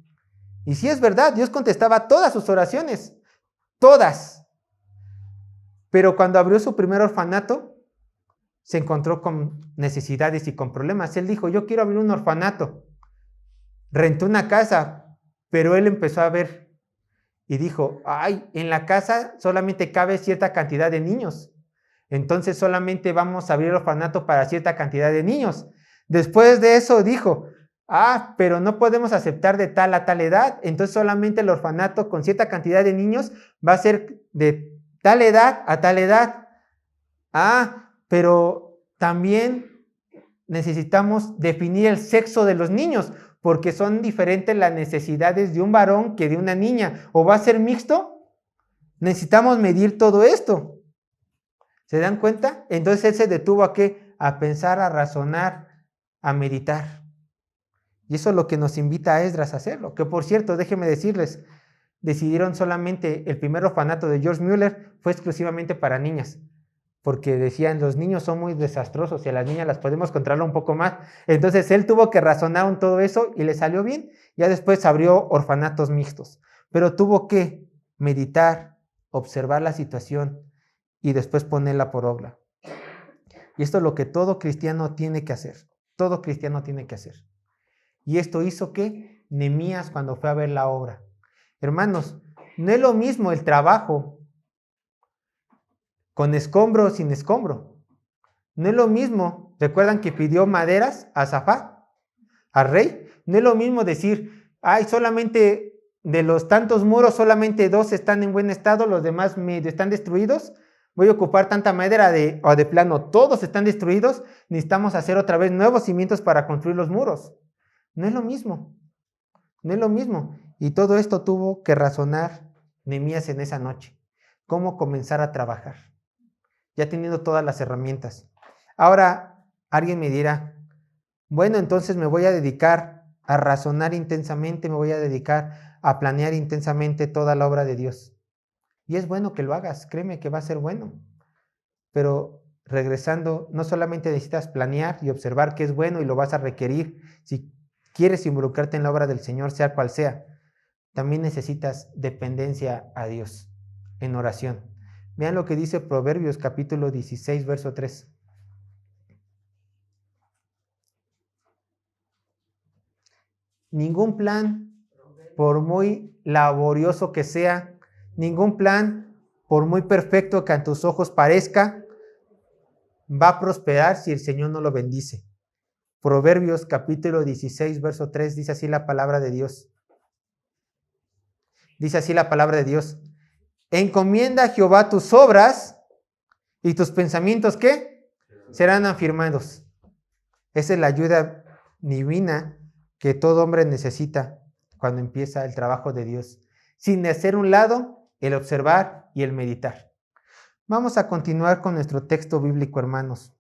Y sí es verdad, Dios contestaba todas sus oraciones. Todas. Pero cuando abrió su primer orfanato, se encontró con necesidades y con problemas. Él dijo, yo quiero abrir un orfanato. Rentó una casa, pero él empezó a ver y dijo, ay, en la casa solamente cabe cierta cantidad de niños. Entonces solamente vamos a abrir el orfanato para cierta cantidad de niños. Después de eso dijo, pero no podemos aceptar de tal a tal edad, entonces solamente el orfanato con cierta cantidad de niños va a ser de tal edad a tal edad. Pero también necesitamos definir el sexo de los niños, porque son diferentes las necesidades de un varón que de una niña. ¿O va a ser mixto? Necesitamos medir todo esto. ¿Se dan cuenta? Entonces él se detuvo a ¿qué? A pensar, a razonar, a meditar. Y eso es lo que nos invita a Esdras a hacerlo. Que por cierto, déjenme decirles, decidieron solamente el primer orfanato de George Mueller fue exclusivamente para niñas. Porque decían, los niños son muy desastrosos y a las niñas las podemos controlar un poco más. Entonces él tuvo que razonar en todo eso y le salió bien. Ya después abrió orfanatos mixtos. Pero tuvo que meditar, observar la situación y después ponerla por obra. Y esto es lo que todo cristiano tiene que hacer. Todo cristiano tiene que hacer. Y esto hizo que Nehemías cuando fue a ver la obra. Hermanos, no es lo mismo el trabajo con escombro o sin escombro. No es lo mismo, ¿recuerdan que pidió maderas a Safat, al rey? No es lo mismo decir, solamente de los tantos muros, solamente 2 están en buen estado, los demás medio están destruidos. Voy a ocupar tanta madera o de plano, todos están destruidos, necesitamos hacer otra vez nuevos cimientos para construir los muros. No es lo mismo, no es lo mismo. Y todo esto tuvo que razonar Nehemías en esa noche. Cómo comenzar a trabajar, ya teniendo todas las herramientas. Ahora, alguien me dirá, bueno, entonces me voy a dedicar a razonar intensamente, me voy a dedicar a planear intensamente toda la obra de Dios. Y es bueno que lo hagas, créeme que va a ser bueno. Pero regresando, no solamente necesitas planear y observar qué es bueno y lo vas a requerir si quieres involucrarte en la obra del Señor, sea cual sea. También necesitas dependencia a Dios en oración. Vean lo que dice Proverbios capítulo 16, verso 3. Ningún plan, por muy laborioso que sea, ningún plan, por muy perfecto que a tus ojos parezca, va a prosperar si el Señor no lo bendice. Proverbios capítulo 16, verso 3, dice así la palabra de Dios. Dice así la palabra de Dios. Encomienda a Jehová tus obras y tus pensamientos, ¿qué? Serán afirmados. Esa es la ayuda divina que todo hombre necesita cuando empieza el trabajo de Dios. Sin hacer un lado, el observar y el meditar. Vamos a continuar con nuestro texto bíblico, hermanos.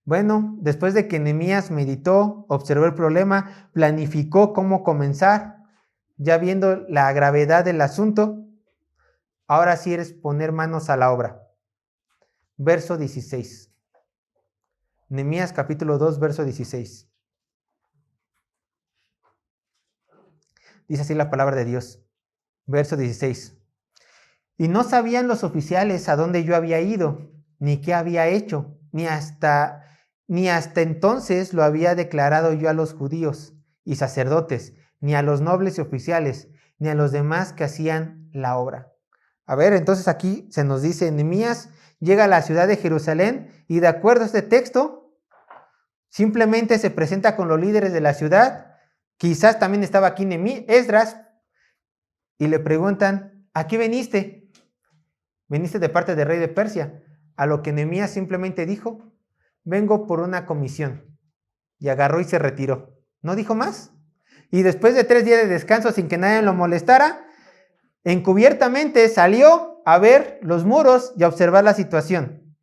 Bueno, después de que Nehemías meditó, observó el problema, planificó cómo comenzar, ya viendo la gravedad del asunto, ahora sí es poner manos a la obra. Verso 16. Nehemías capítulo 2, verso 16. Dice así la palabra de Dios. Verso 16. Y no sabían los oficiales a dónde yo había ido, ni qué había hecho, ni hasta entonces lo había declarado yo a los judíos y sacerdotes, ni a los nobles y oficiales, ni a los demás que hacían la obra. A ver, entonces aquí se nos dice, Nehemías llega a la ciudad de Jerusalén y de acuerdo a este texto, simplemente se presenta con los líderes de la ciudad. Quizás también estaba aquí Esdras y le preguntan, ¿a qué veniste? Veniste de parte del rey de Persia. A lo que Nehemías simplemente dijo, vengo por una comisión. Y agarró y se retiró. ¿No dijo más? Y después de 3 días de descanso sin que nadie lo molestara, encubiertamente salió a ver los muros y a observar la situación.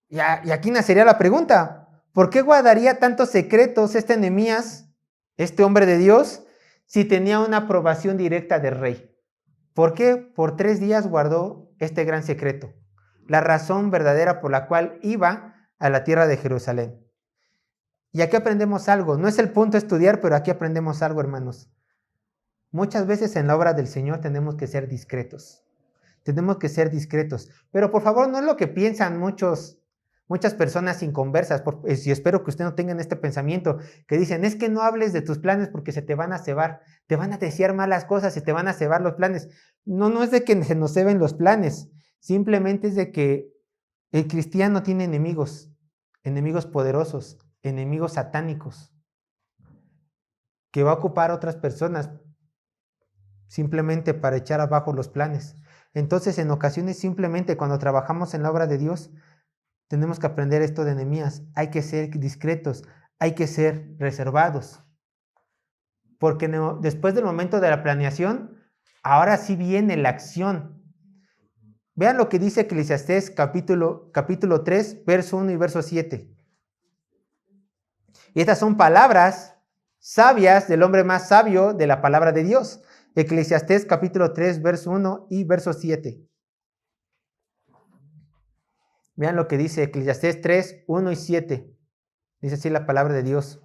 Y aquí nacería la pregunta, ¿por qué guardaría tantos secretos este Nehemías, este hombre de Dios, si tenía una aprobación directa del rey? ¿Por qué por 3 días guardó este gran secreto? La razón verdadera por la cual iba a la tierra de Jerusalén. Y aquí aprendemos algo. No es el punto estudiar, pero aquí aprendemos algo, hermanos. Muchas veces en la obra del Señor tenemos que ser discretos. Tenemos que ser discretos. Pero por favor, no es lo que piensan muchas personas inconversas. Y espero que usted no tengan este pensamiento que dicen, es que no hables de tus planes porque se te van a cebar. Te van a desear malas cosas y te van a cebar los planes. No es de que se nos ceben los planes. Simplemente es de que el cristiano tiene enemigos poderosos, enemigos satánicos, que va a ocupar a otras personas simplemente para echar abajo los planes. Entonces, en ocasiones, simplemente cuando trabajamos en la obra de Dios, tenemos que aprender esto de Nehemías. Hay que ser discretos, hay que ser reservados. Porque después del momento de la planeación, ahora sí viene la acción. Vean lo que dice Eclesiastés capítulo 3, verso 1 y verso 7. Y estas son palabras sabias del hombre más sabio de la palabra de Dios. Eclesiastés capítulo 3, verso 1 y verso 7. Vean lo que dice Eclesiastés 3, 1 y 7. Dice así la palabra de Dios.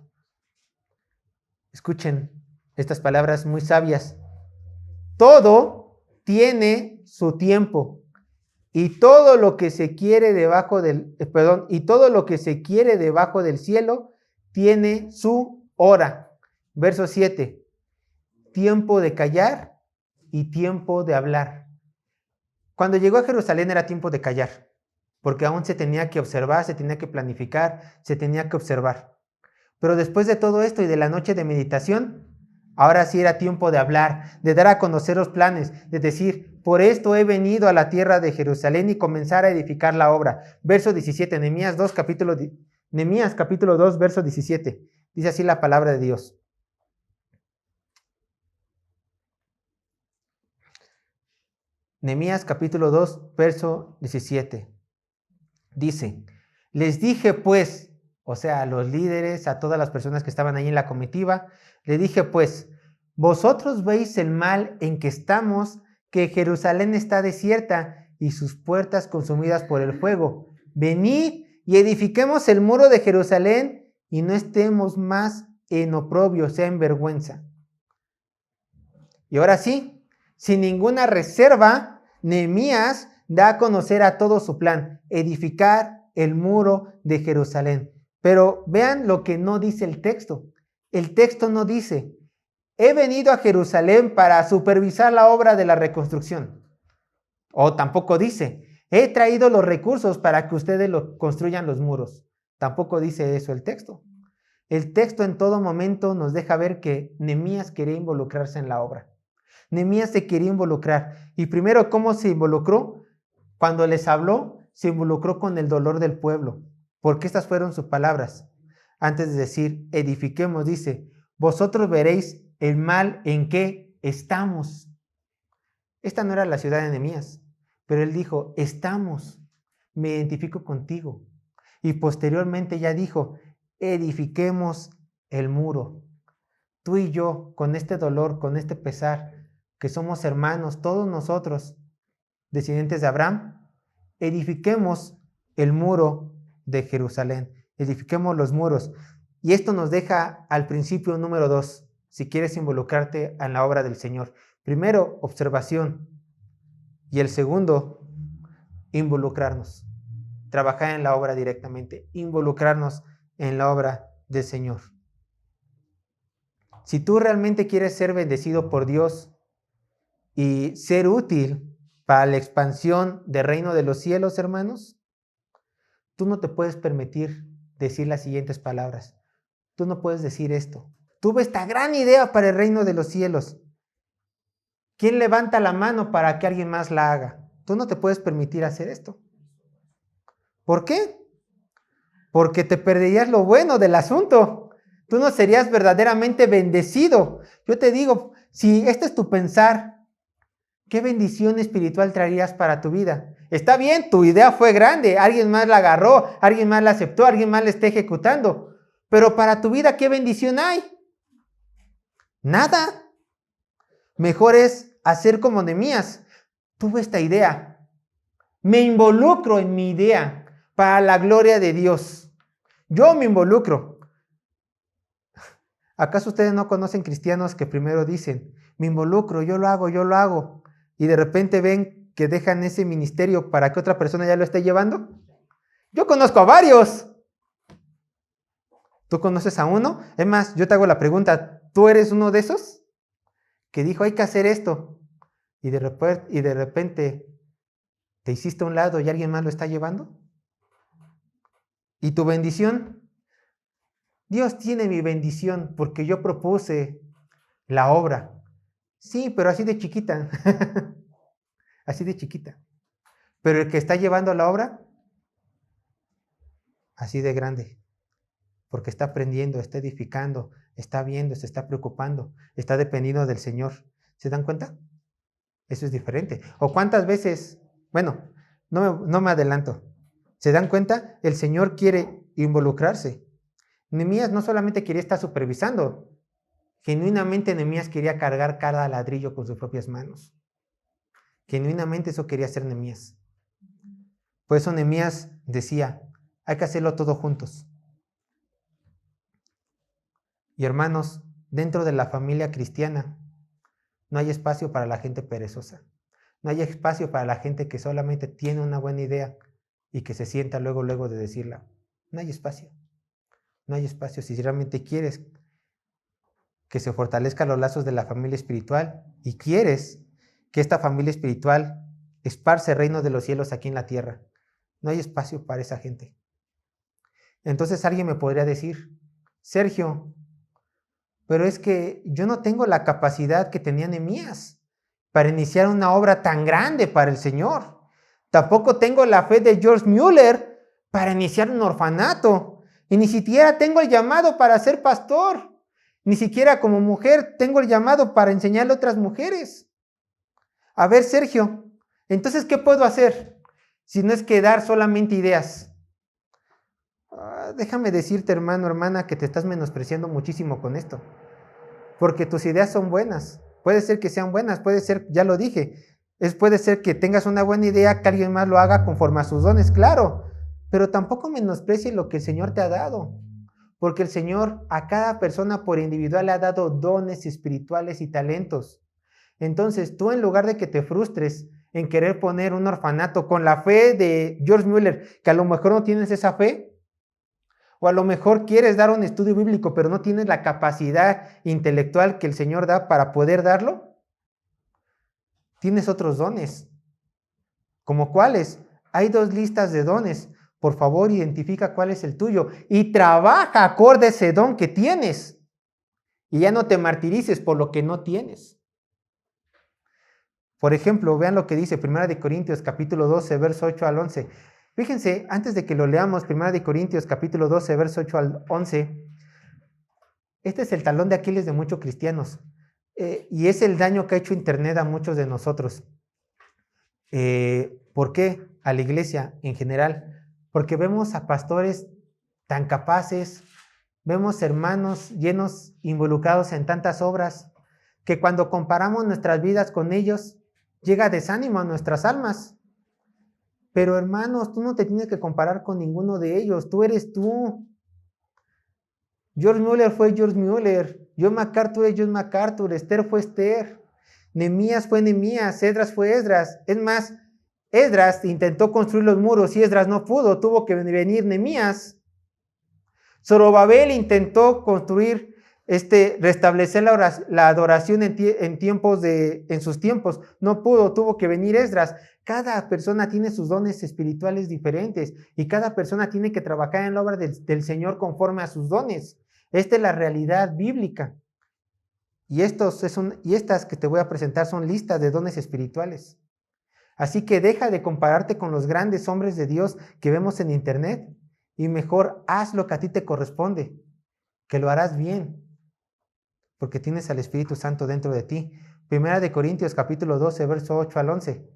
Escuchen estas palabras muy sabias. Todo tiene su tiempo. Y todo lo que se quiere debajo del cielo tiene su hora. Verso 7. Tiempo de callar y tiempo de hablar. Cuando llegó a Jerusalén era tiempo de callar, porque aún se tenía que observar, se tenía que planificar, se tenía que observar. Pero después de todo esto y de la noche de meditación, ahora sí era tiempo de hablar, de dar a conocer los planes, de decir, por esto he venido a la tierra de Jerusalén y comenzar a edificar la obra. Verso 17, Nehemías capítulo 2, verso 17. Dice así la palabra de Dios. Nehemías capítulo 2, verso 17. Dice, les dije pues, o sea, a los líderes, a todas las personas que estaban ahí en la comitiva, le dije pues, vosotros veis el mal en que estamos, que Jerusalén está desierta y sus puertas consumidas por el fuego. Venid y edifiquemos el muro de Jerusalén y no estemos más en oprobio, o sea, en vergüenza. Y ahora sí, sin ninguna reserva, Nehemías da a conocer a todo su plan, edificar el muro de Jerusalén. Pero vean lo que no dice el texto. El texto no dice, he venido a Jerusalén para supervisar la obra de la reconstrucción. O tampoco dice, he traído los recursos para que ustedes construyan los muros. Tampoco dice eso el texto. El texto en todo momento nos deja ver que Nehemías quería involucrarse en la obra. Nehemías se quería involucrar. Y primero, ¿cómo se involucró? Cuando les habló, se involucró con el dolor del pueblo, porque estas fueron sus palabras. Antes de decir, edifiquemos, dice, vosotros veréis el mal en que estamos. Esta no era la ciudad de Nehemías, pero él dijo, estamos, me identifico contigo. Y posteriormente ya dijo, edifiquemos el muro. Tú y yo, con este dolor, con este pesar, que somos hermanos, todos nosotros, descendientes de Abraham, edifiquemos el muro de Jerusalén, edifiquemos los muros. Y esto nos deja al principio número 2, si quieres involucrarte en la obra del Señor. Primero, observación. Y el segundo, involucrarnos. Trabajar en la obra directamente, involucrarnos en la obra del Señor. Si tú realmente quieres ser bendecido por Dios y ser útil para la expansión del reino de los cielos, hermanos, tú no te puedes permitir decir las siguientes palabras. Tú no puedes decir esto. Tuve esta gran idea para el reino de los cielos. ¿Quién levanta la mano para que alguien más la haga? Tú no te puedes permitir hacer esto. ¿Por qué? Porque te perderías lo bueno del asunto. Tú no serías verdaderamente bendecido. Yo te digo, si este es tu pensar, ¿qué bendición espiritual traerías para tu vida? Está bien, tu idea fue grande, alguien más la agarró, alguien más la aceptó, alguien más la está ejecutando. Pero para tu vida, ¿qué bendición hay? Nada. Mejor es hacer como Nehemías. Tuve esta idea. Me involucro en mi idea para la gloria de Dios. Yo me involucro. ¿Acaso ustedes no conocen cristianos que primero dicen, me involucro, yo lo hago, y de repente ven que dejan ese ministerio para que otra persona ya lo esté llevando? Yo conozco a varios. ¿Tú conoces a uno? Es más, yo te hago la pregunta, ¿tú eres uno de esos? Que dijo, hay que hacer esto, y de repente te hiciste a un lado y alguien más lo está llevando. ¿Y tu bendición? Dios tiene mi bendición porque yo propuse la obra. Sí, pero así de chiquita. Así de chiquita. Pero el que está llevando la obra, así de grande. Porque está aprendiendo, está edificando, está viendo, se está preocupando, está dependiendo del Señor. ¿Se dan cuenta? Eso es diferente. ¿O cuántas veces? Bueno, no me adelanto. ¿Se dan cuenta? El Señor quiere involucrarse. Nehemías no solamente quería estar supervisando, genuinamente Nehemías quería cargar cada ladrillo con sus propias manos. Genuinamente eso quería hacer Nehemías. Por eso Nehemías decía, hay que hacerlo todo juntos. Y hermanos, dentro de la familia cristiana no hay espacio para la gente perezosa. No hay espacio para la gente que solamente tiene una buena idea y que se sienta luego de decirla. No hay espacio. No hay espacio. Si realmente quieres que se fortalezcan los lazos de la familia espiritual y quieres que esta familia espiritual esparce el reino de los cielos aquí en la tierra, no hay espacio para esa gente. Entonces alguien me podría decir, Sergio, pero es que yo no tengo la capacidad que tenía Nehemías para iniciar una obra tan grande para el Señor. Tampoco tengo la fe de George Mueller para iniciar un orfanato. Y ni siquiera tengo el llamado para ser pastor. Ni siquiera como mujer tengo el llamado para enseñarle a otras mujeres. A ver, Sergio, entonces, ¿qué puedo hacer? Si no es que dar solamente ideas. Déjame decirte, hermano, hermana, que te estás menospreciando muchísimo con esto. Porque tus ideas son buenas. Puede ser que sean buenas, puede ser, ya lo dije, puede ser que tengas una buena idea, que alguien más lo haga conforme a sus dones, claro. Pero tampoco menosprecies lo que el Señor te ha dado. Porque el Señor a cada persona por individual le ha dado dones espirituales y talentos. Entonces, tú en lugar de que te frustres en querer poner un orfanato con la fe de George Mueller, que a lo mejor no tienes esa fe, o a lo mejor quieres dar un estudio bíblico, pero no tienes la capacidad intelectual que el Señor da para poder darlo, tienes otros dones. ¿Como cuáles? Hay 2 listas de dones. por favor, identifica cuál es el tuyo y trabaja acorde a ese don que tienes. Y ya no te martirices por lo que no tienes. Por ejemplo, vean lo que dice 1 Corintios capítulo 12, verso 8 al 11. Fíjense, antes de que lo leamos, 1 Corintios capítulo 12, verso 8 al 11, este es el talón de Aquiles de muchos cristianos y es el daño que ha hecho Internet a muchos de nosotros. ¿Por qué? A la iglesia en general. Porque vemos a pastores tan capaces, vemos hermanos llenos, involucrados en tantas obras, que cuando comparamos nuestras vidas con ellos, llega desánimo a nuestras almas. Pero hermanos, tú no te tienes que comparar con ninguno de ellos, tú eres tú. George Mueller fue George Mueller, John MacArthur es John MacArthur, Esther fue Esther, Nehemías fue Nehemías, Esdras fue Esdras. Es más, Esdras intentó construir los muros y Esdras no pudo, tuvo que venir Nehemías. Zorobabel intentó construir, restablecer la adoración en sus tiempos, no pudo, tuvo que venir Esdras. Cada persona tiene sus dones espirituales diferentes y cada persona tiene que trabajar en la obra del Señor conforme a sus dones. Esta es la realidad bíblica. Y estas que te voy a presentar son listas de dones espirituales. Así que deja de compararte con los grandes hombres de Dios que vemos en internet y mejor haz lo que a ti te corresponde, que lo harás bien, porque tienes al Espíritu Santo dentro de ti. 1 Corintios capítulo 12, verso 8 al 11.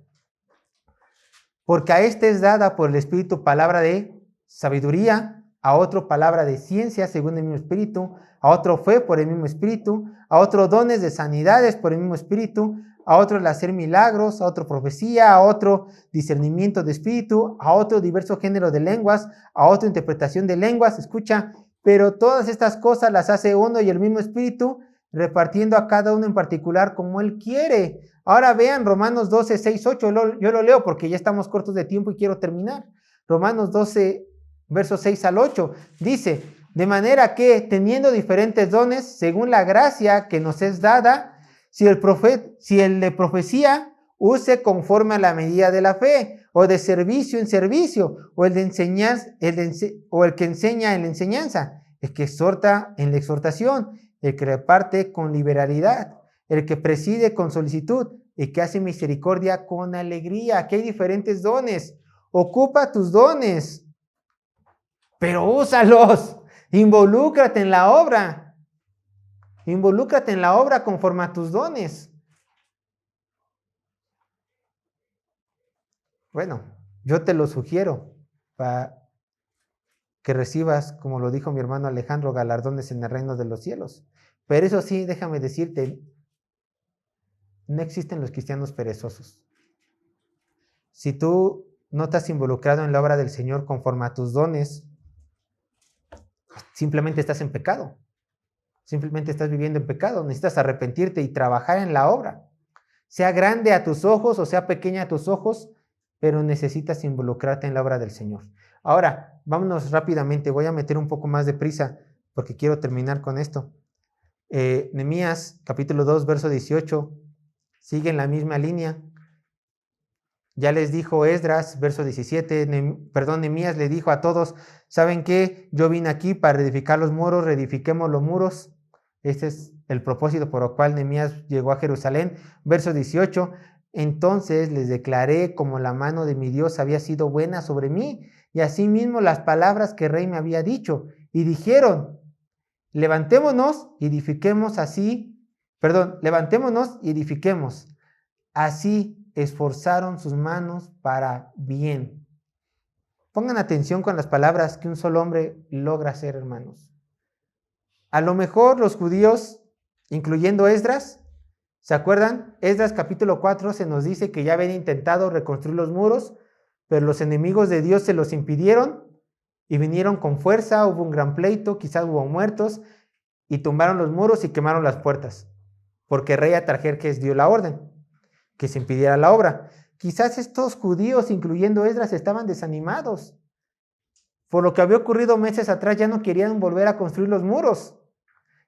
Porque a este es dada por el Espíritu palabra de sabiduría, a otro palabra de ciencia según el mismo Espíritu, a otro fe por el mismo Espíritu, a otro dones de sanidades por el mismo Espíritu, a otro el hacer milagros, a otro profecía, a otro discernimiento de espíritu, a otro diverso género de lenguas, a otro interpretación de lenguas. Escucha, pero todas estas cosas las hace uno y el mismo Espíritu, repartiendo a cada uno en particular como Él quiere. Ahora vean Romanos 12, 6, 8, yo lo leo porque ya estamos cortos de tiempo y quiero terminar. Romanos 12, versos 6 al 8, dice, de manera que teniendo diferentes dones, según la gracia que nos es dada, si el de profecía, use conforme a la medida de la fe, o de servicio en servicio, o el de enseñar, o el que enseña en la enseñanza, el que exhorta en la exhortación, el que reparte con liberalidad, el que preside con solicitud, el que hace misericordia con alegría. Aquí hay diferentes dones. Ocupa tus dones, pero úsalos. Involúcrate en la obra. Involúcrate en la obra conforme a tus dones. Bueno, yo te lo sugiero para que recibas, como lo dijo mi hermano Alejandro, galardones en el reino de los cielos. Pero eso sí, déjame decirte, no existen los cristianos perezosos. Si tú no te has involucrado en la obra del Señor conforme a tus dones, simplemente estás en pecado. Simplemente estás viviendo en pecado. Necesitas arrepentirte y trabajar en la obra. Sea grande a tus ojos o sea pequeña a tus ojos, pero necesitas involucrarte en la obra del Señor. Ahora, vámonos rápidamente. Voy a meter un poco más de prisa porque quiero terminar con esto. Nehemías, capítulo 2, verso 18, sigue en la misma línea. Ya les dijo Esdras, verso 17, Nehemías le dijo a todos, ¿saben qué? Yo vine aquí para reedificar los muros, reedifiquemos los muros. Este es el propósito por el cual Nehemías llegó a Jerusalén. Verso 18, entonces les declaré como la mano de mi Dios había sido buena sobre mí, y asimismo las palabras que el rey me había dicho, y dijeron, levantémonos y edifiquemos. Así esforzaron sus manos para bien. Pongan atención con las palabras que un solo hombre logra hacer, hermanos. A lo mejor los judíos, incluyendo Esdras, ¿se acuerdan? Esdras capítulo 4 se nos dice que ya habían intentado reconstruir los muros, pero los enemigos de Dios se los impidieron y vinieron con fuerza, hubo un gran pleito, quizás hubo muertos, y tumbaron los muros y quemaron las puertas, porque el rey Atarjerjes dio la orden que se impidiera la obra. Quizás estos judíos, incluyendo Esdras, estaban desanimados. Por lo que había ocurrido meses atrás, ya no querían volver a construir los muros.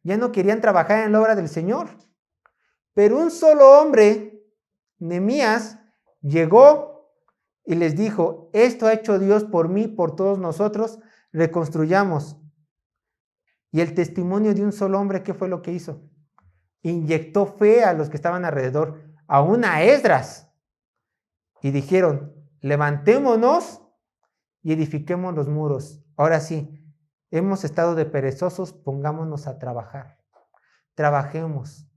Ya no querían trabajar en la obra del Señor. Pero un solo hombre, Nehemías, llegó y les dijo, esto ha hecho Dios por mí, por todos nosotros, reconstruyamos. Y el testimonio de un solo hombre, ¿qué fue lo que hizo? Inyectó fe a los que estaban alrededor, aún a Esdras. Y dijeron, levantémonos y edifiquemos los muros. Ahora sí, hemos estado de perezosos, pongámonos a trabajar. Trabajemos.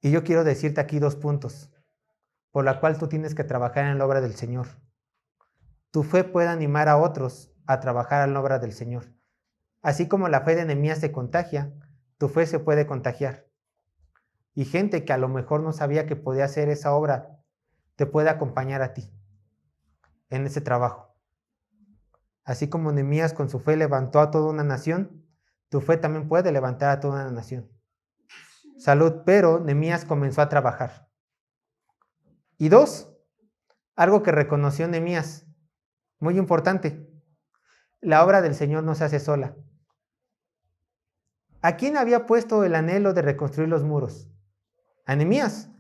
Y yo quiero decirte aquí 2 puntos, por la cual tú tienes que trabajar en la obra del Señor. Tu fe puede animar a otros a trabajar en la obra del Señor. Así como la fe de Nehemías se contagia, tu fe se puede contagiar. Y gente que a lo mejor no sabía que podía hacer esa obra, te puede acompañar a ti en ese trabajo. Así como Nehemías con su fe levantó a toda una nación, tu fe también puede levantar a toda una nación. Salud, pero Nehemías comenzó a trabajar. Y 2, algo que reconoció Nehemías, muy importante, la obra del Señor no se hace sola. ¿A quién había puesto el anhelo de reconstruir los muros? A Nehemías.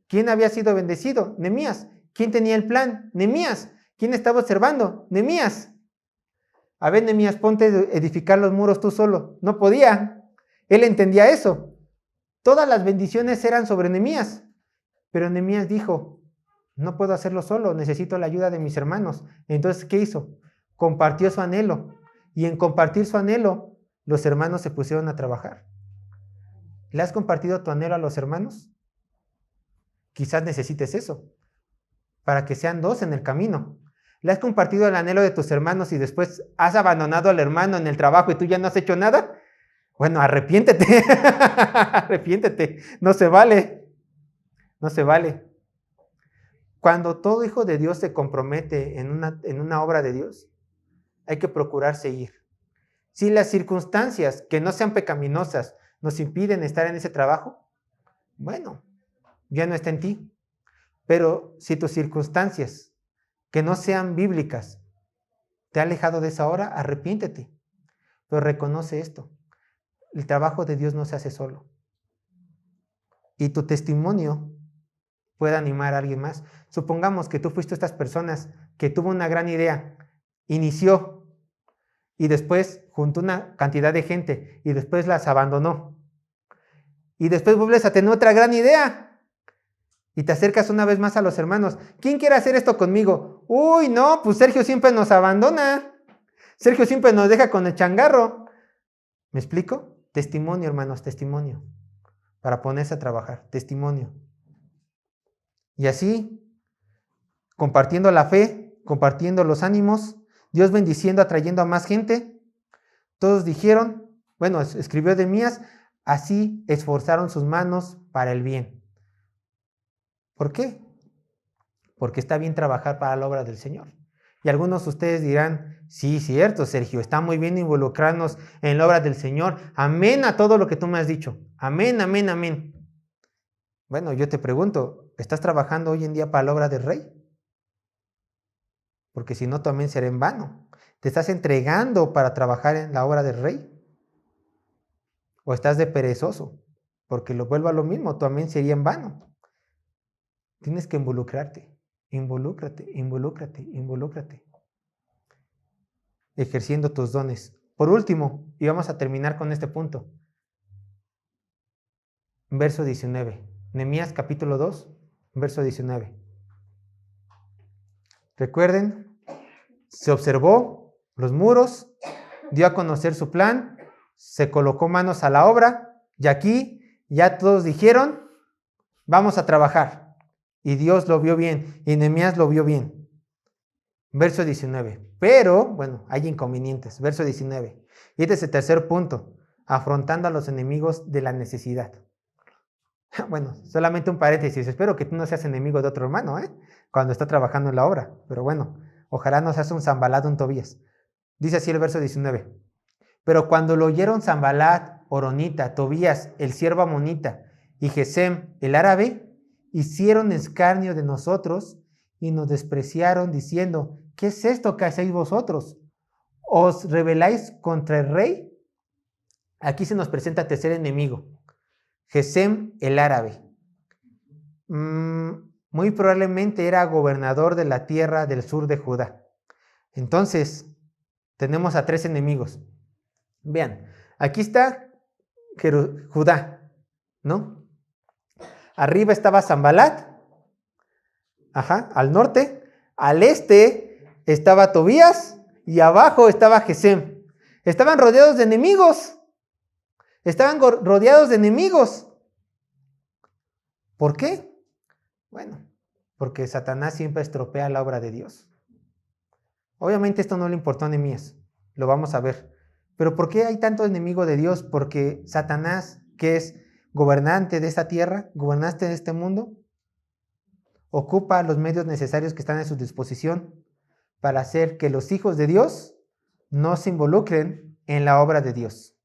¿Quién había sido bendecido? Nehemías. ¿Quién tenía el plan? Nehemías. ¿Quién estaba observando? Nehemías. A ver, Nehemías, ponte a edificar los muros tú solo. No podía. Él entendía eso. Todas las bendiciones eran sobre Nehemías. Pero Nehemías dijo, no puedo hacerlo solo, necesito la ayuda de mis hermanos. Entonces, ¿qué hizo? Compartió su anhelo. Y en compartir su anhelo, los hermanos se pusieron a trabajar. ¿Le has compartido tu anhelo a los hermanos? Quizás necesites eso, para que sean 2 en el camino. ¿Le has compartido el anhelo de tus hermanos y después has abandonado al hermano en el trabajo y tú ya no has hecho nada? Bueno, arrepiéntete, arrepiéntete, no se vale, no se vale. Cuando todo hijo de Dios se compromete en una obra de Dios, hay que procurar seguir. Si las circunstancias que no sean pecaminosas nos impiden estar en ese trabajo, bueno, ya no está en ti. Pero si tus circunstancias que no sean bíblicas te han alejado de esa hora, arrepiéntete. Pero reconoce esto. El trabajo de Dios no se hace solo. Y tu testimonio puede animar a alguien más. Supongamos que tú fuiste estas personas que tuvo una gran idea, inició y después juntó una cantidad de gente y después las abandonó. Y después vuelves a tener otra gran idea. Y te acercas una vez más a los hermanos. ¿Quién quiere hacer esto conmigo? Uy, no, pues Sergio siempre nos abandona. Sergio siempre nos deja con el changarro. ¿Me explico? Testimonio, hermanos, testimonio. Para ponerse a trabajar, testimonio. Y así, compartiendo la fe, compartiendo los ánimos, Dios bendiciendo, atrayendo a más gente. Todos dijeron, bueno, escribió Nehemías, así esforzaron sus manos para el bien. ¿Por qué? Porque está bien trabajar para la obra del Señor. Y algunos de ustedes dirán, sí, cierto, Sergio, está muy bien involucrarnos en la obra del Señor. Amén a todo lo que tú me has dicho. Amén, amén, amén. Bueno, yo te pregunto, ¿estás trabajando hoy en día para la obra del Rey? Porque si no, tu amén será en vano. ¿Te estás entregando para trabajar en la obra del Rey? ¿O estás de perezoso? Porque lo vuelvo a lo mismo, tu amén sería en vano. Tienes que involucrarte, involúcrate, involúcrate, involúcrate. Ejerciendo tus dones. Por último, y vamos a terminar con este punto. Verso 19. Nehemías capítulo 2, verso 19. Recuerden, se observó los muros, dio a conocer su plan, se colocó manos a la obra, y aquí ya todos dijeron, vamos a trabajar. Y Dios lo vio bien, y Nehemías lo vio bien. Verso 19. Pero, bueno, hay inconvenientes. Verso 19. Y este es el tercer punto, afrontando a los enemigos de la necesidad. Bueno, solamente un paréntesis. Espero que tú no seas enemigo de otro hermano, cuando está trabajando en la obra. Pero bueno, ojalá no seas un Sanbalat, un Tobías. Dice así el verso 19. Pero cuando lo oyeron Sanbalat, Horonita, Tobías, el siervo amonita, y Gesem, el árabe, hicieron escarnio de nosotros y nos despreciaron diciendo, ¿qué es esto que hacéis vosotros? ¿Os rebeláis contra el rey? Aquí se nos presenta el tercer enemigo, Gesem, el árabe. muy probablemente era gobernador de la tierra del sur de Judá. Entonces, tenemos a 3 enemigos. Vean, aquí está Judá, ¿no? Arriba estaba Sanbalat, al norte. Al este estaba Tobías y abajo estaba Gesem. Estaban rodeados de enemigos. ¿Por qué? Bueno, porque Satanás siempre estropea la obra de Dios. Obviamente esto no le importó a Nehemías, lo vamos a ver. Pero ¿por qué hay tanto enemigo de Dios? Porque Satanás, que es gobernante de esta tierra, gobernante de este mundo, ocupa los medios necesarios que están a su disposición para hacer que los hijos de Dios no se involucren en la obra de Dios.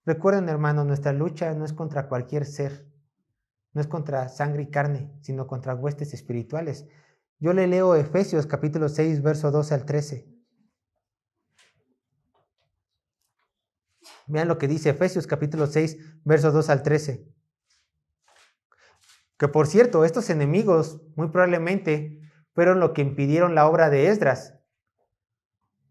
Recuerden, hermanos, nuestra lucha no es contra cualquier ser, no es contra sangre y carne, sino contra huestes espirituales. Yo le leo Efesios capítulo 6, verso 12 al 13. Vean lo que dice Efesios capítulo 6, verso 2 al 13. Que por cierto, estos enemigos muy probablemente fueron lo que impidieron la obra de Esdras.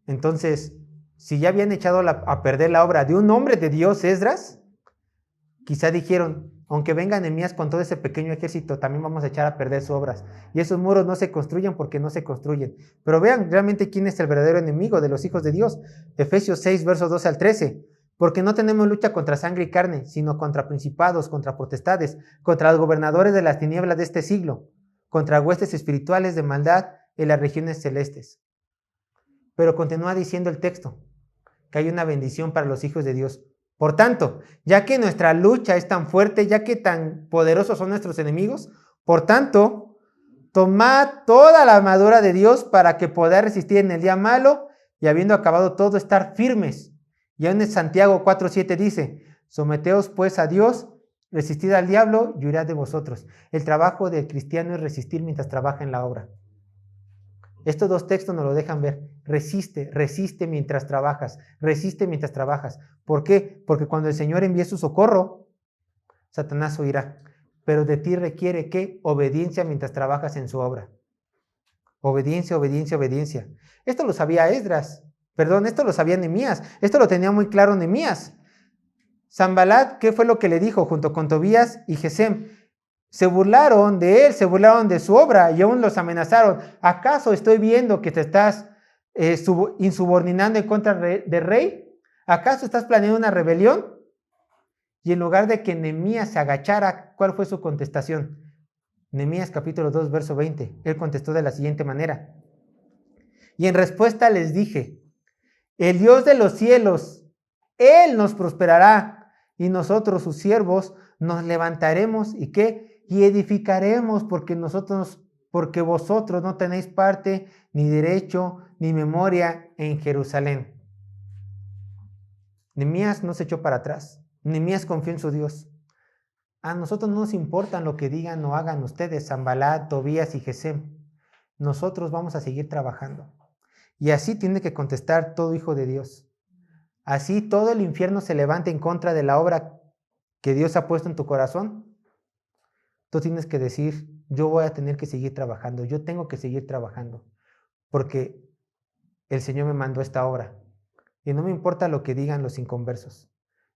Entonces, si ya habían echado a perder la obra de un hombre de Dios, Esdras, quizá dijeron, aunque venga Nehemías con todo ese pequeño ejército, también vamos a echar a perder sus obras. Y esos muros no se construyen porque no se construyen. Pero vean realmente quién es el verdadero enemigo de los hijos de Dios. Efesios 6, versos 12 al 13. Porque no tenemos lucha contra sangre y carne, sino contra principados, contra potestades, contra los gobernadores de las tinieblas de este siglo, contra huestes espirituales de maldad en las regiones celestes. Pero continúa diciendo el texto que hay una bendición para los hijos de Dios. Por tanto, ya que nuestra lucha es tan fuerte, ya que tan poderosos son nuestros enemigos, por tanto, tomad toda la armadura de Dios para que podáis resistir en el día malo y habiendo acabado todo, estar firmes. Y aún en Santiago 4:7 dice, someteos pues a Dios, resistid al diablo y huirá de vosotros. El trabajo del cristiano es resistir mientras trabaja en la obra. Estos dos textos nos lo dejan ver. Resiste mientras trabajas. Resiste mientras trabajas. ¿Por qué? Porque cuando el Señor envíe su socorro, Satanás huirá. Pero de ti requiere ¿qué? Obediencia mientras trabajas en su obra. Obediencia, obediencia, obediencia. Esto lo sabía Esdras. Esto lo sabía Nehemías. Esto lo tenía muy claro Nehemías. Sanbalat, ¿qué fue lo que le dijo junto con Tobías y Gesem? Se burlaron de él, se burlaron de su obra y aún los amenazaron. ¿Acaso estoy viendo que te estás insubordinando en contra del rey? ¿Acaso estás planeando una rebelión? Y en lugar de que Nehemías se agachara, ¿cuál fue su contestación? Nehemías capítulo 2, verso 20. Él contestó de la siguiente manera. Y en respuesta les dije, el Dios de los cielos, Él nos prosperará y nosotros, sus siervos, nos levantaremos y ¿qué? Y edificaremos porque vosotros no tenéis parte, ni derecho, ni memoria en Jerusalén. Nehemías no se echó para atrás. Nehemías confió en su Dios. A nosotros no nos importa lo que digan o hagan ustedes, Sanbalat, Tobías y Gesem. Nosotros vamos a seguir trabajando. Y así tiene que contestar todo hijo de Dios. Así todo el infierno se levanta en contra de la obra que Dios ha puesto en tu corazón. Tú tienes que decir, yo voy a tener que seguir trabajando, yo tengo que seguir trabajando, porque el Señor me mandó esta obra. Y no me importa lo que digan los inconversos.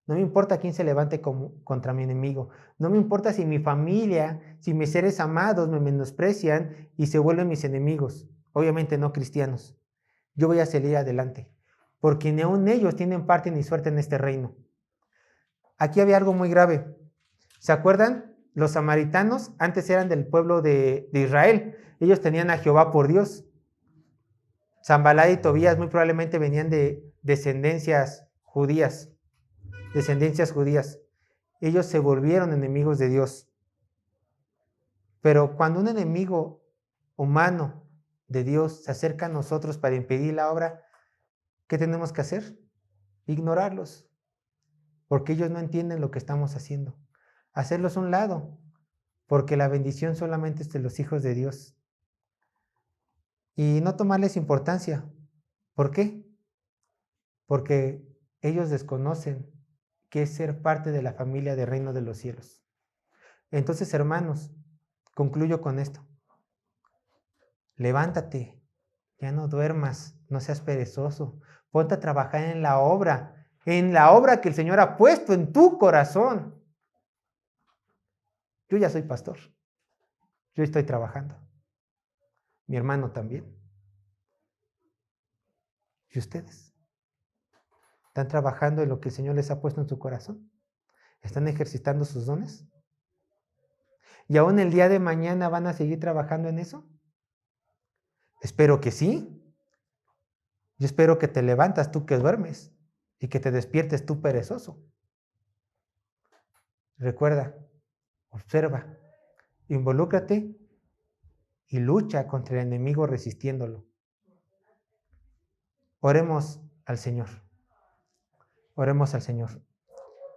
No me importa quién se levante contra mi enemigo. No me importa si mi familia, si mis seres amados me menosprecian y se vuelven mis enemigos. Obviamente no cristianos. Yo voy a salir adelante, porque ni aun ellos tienen parte ni suerte en este reino. Aquí había algo muy grave. ¿Se acuerdan? Los samaritanos antes eran del pueblo de Israel. Ellos tenían a Jehová por Dios. Sanbalat y Tobías muy probablemente venían de descendencias judías. Ellos se volvieron enemigos de Dios. Pero cuando un enemigo humano de Dios se acerca a nosotros para impedir la obra, ¿qué tenemos que hacer? Ignorarlos, porque ellos no entienden lo que estamos haciendo. Hacerlos a un lado, porque la bendición solamente es de los hijos de Dios. Y no tomarles importancia. ¿Por qué? Porque ellos desconocen qué es ser parte de la familia del reino de los cielos. Entonces, hermanos, Concluyo con esto. Levántate, ya no duermas, no seas perezoso. Ponte a trabajar en la obra que el Señor ha puesto en tu corazón. Yo ya soy pastor. Yo estoy trabajando. Mi hermano también. ¿Y ustedes? ¿Están trabajando en lo que el Señor les ha puesto en su corazón? ¿Están ejercitando sus dones? ¿Y aún el día de mañana van a seguir trabajando en eso? Espero que sí. Yo espero que te levantas tú que duermes y que te despiertes tú perezoso. Recuerda, observa, involúcrate y lucha contra el enemigo resistiéndolo. Oremos al Señor. Oremos al Señor.